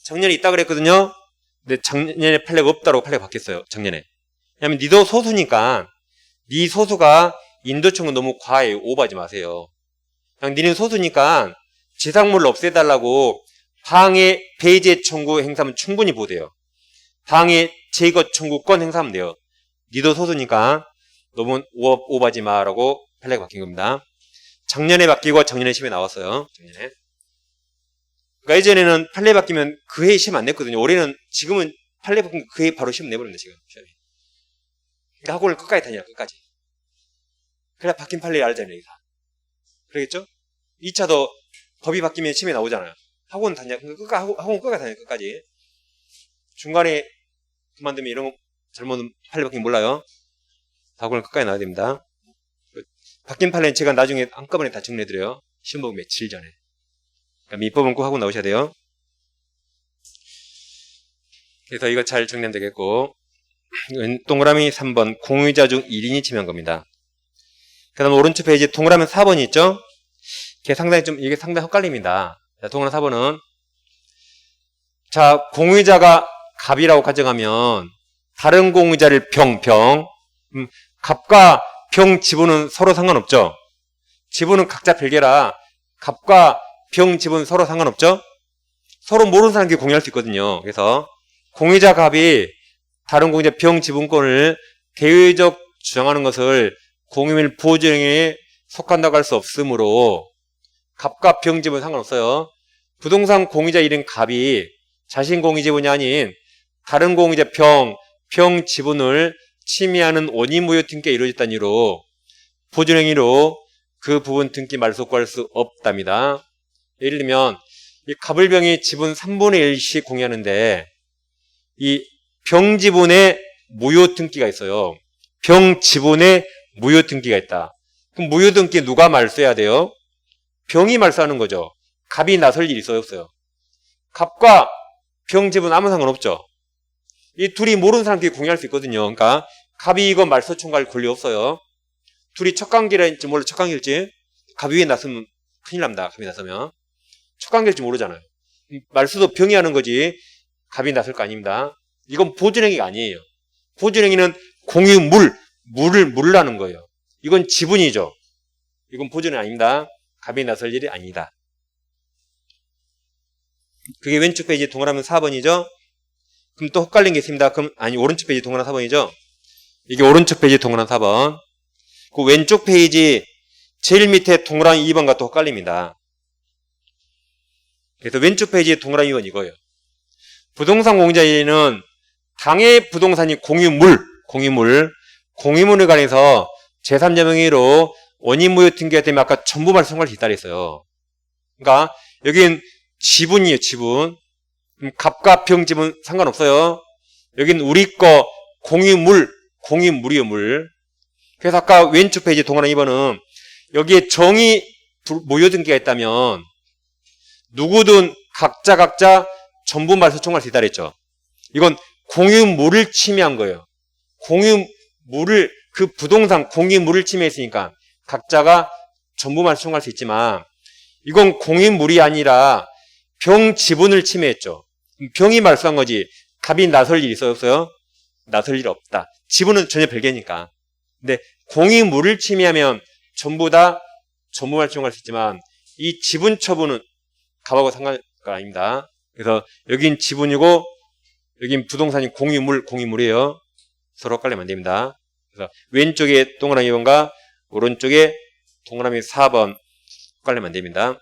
작년에 있다 그랬거든요. 근데 작년에 판례가 없다라고 판례가 바뀌었어요. 작년에. 왜냐면 니도 소수니까 니 소수가 인도 청구 너무 과해요. 오버하지 마세요. 그냥 니는 소수니까 지상물을 없애달라고 방해 배제 청구 행사하면 충분히 보호돼요. 방해 제거 청구권 행사하면 돼요. 니도 소수니까 너무 오버하지 마라고 판례가 바뀐 겁니다. 작년에 바뀌고 작년에 시험에 나왔어요. 작년에. 그러니까 예전에는 판례 바뀌면 그 해에 시험 안 냈거든요. 올해는 지금은 판례 바뀌면 그 해 바로 시험 내버립니다. 지금 시험이. 그러니까 학원을 끝까지 다녀요. 끝까지. 그래야 바뀐 판례를 알잖아요. 그러겠죠? 2차도 법이 바뀌면 시험에 나오잖아요. 학원 다녀. 학원 끝까지 다녀요. 끝까지. 중간에 그만두면 이런 거 잘못 판례 바뀌면 몰라요. 학원을 끝까지 나와야 됩니다. 바뀐 판례는 제가 나중에 한꺼번에 다 정리해드려요. 시험 보기 며칠 전에. 그러니까 민법은 꼭 하고 나오셔야 돼요. 그래서 이거 잘 정리하면 되겠고, 동그라미 3번 공유자 중 1인이 침해한 겁니다. 그 다음 오른쪽 페이지 동그라미 4번이 있죠? 이게 상당히 헷갈립니다. 자, 동그라미 4번은 자, 공유자가 갑이라고 가정하면 다른 공유자를 갑과 병 지분은 서로 상관없죠? 지분은 각자 별개라 갑과 병 지분 서로 상관없죠? 서로 모르는 사람끼리 공유할 수 있거든요. 그래서 공유자 갑이 다른 공유자 병 지분권을 대외적 주장하는 것을 공유물 보호조정에 속한다고 할 수 없으므로 갑과 병 지분 상관없어요. 부동산 공유자 1인 갑이 자신 공유 지분이 아닌 다른 공유자 병 지분을 침해하는 원인무효 등기가 이루어졌다는 이유로 보존행위로 그 부분 등기 말소 구할 수 없답니다. 예를 들면 이 갑을병이 지분 3분의 1씩 공유하는데 이 병 지분에 무효 등기가 있어요. 병 지분에 무효 등기가 있다. 그럼 무효 등기 누가 말소해야 돼요? 병이 말소하는 거죠. 갑이 나설 일이 있어요, 없어요? 갑과 병 지분 아무 상관없죠. 이 둘이 모르는 사람끼리 공유할 수 있거든요. 그러니까 갑이 이거 말소 청구할 권리 없어요. 둘이 첫 관계일지 몰라 첫 관계일지 갑이 위에 나서면 큰일 납니다. 갑이 나서면 첫 관계일지 모르잖아요. 말소도 병이 하는 거지 갑이 나설 거 아닙니다. 이건 보존행위가 아니에요. 보존행위는 물을 하는 거예요. 이건 지분이죠. 이건 보존이 아닙니다. 갑이 나설 일이 아니다. 그게 왼쪽 페이지 동그라미 4번이죠. 그럼 또 헷갈린 게 있습니다. 그럼 오른쪽 페이지 동그라미 4번이죠. 이게 오른쪽 페이지 동그라미 4번. 그 왼쪽 페이지 제일 밑에 동그라미 2번과 또 헷갈립니다. 그래서 왼쪽 페이지 동그라미 2번 이거예요. 부동산 공유자에는 당해 부동산이 공유물에 관해서 제3자 명의로 원인무효 등기가 되면 아까 전부 말씀할 수 있다 그랬어요. 그러니까 여긴 지분이에요. 지분. 갑과 병 지분 상관없어요. 여긴 우리 거 공유물이에요. 물. 그래서 아까 왼쪽 페이지 동그라미 2번은 여기에 정의 무효 등기가 있다면 누구든 각자 전부 말소 청구할 수 있다 그랬죠. 이건 공유물을 침해한 거예요. 그 부동산 공유물을 침해했으니까 각자가 전부 말소 청구할 수 있지만 이건 공유물이 아니라 병 지분을 침해했죠. 병이 말소한 거지 갑이 나설 일이 있어요? 없어요? 나설 일 없다. 지분은 전혀 별개니까. 근데 공유물을 침해하면 전부 다 전부 말소 청구할 수 있지만 이 지분 처분은 갑하고 상관가 아닙니다. 그래서 여긴 지분이고 여긴 부동산이 공유물이에요. 서로 헷갈리면 안 됩니다. 그래서 왼쪽에 동그라미 2번과 오른쪽에 동그라미 4번 헷갈리면 안 됩니다.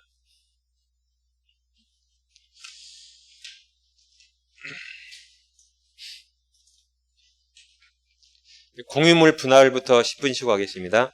공유물 분할부터 10분 쉬고 하겠습니다.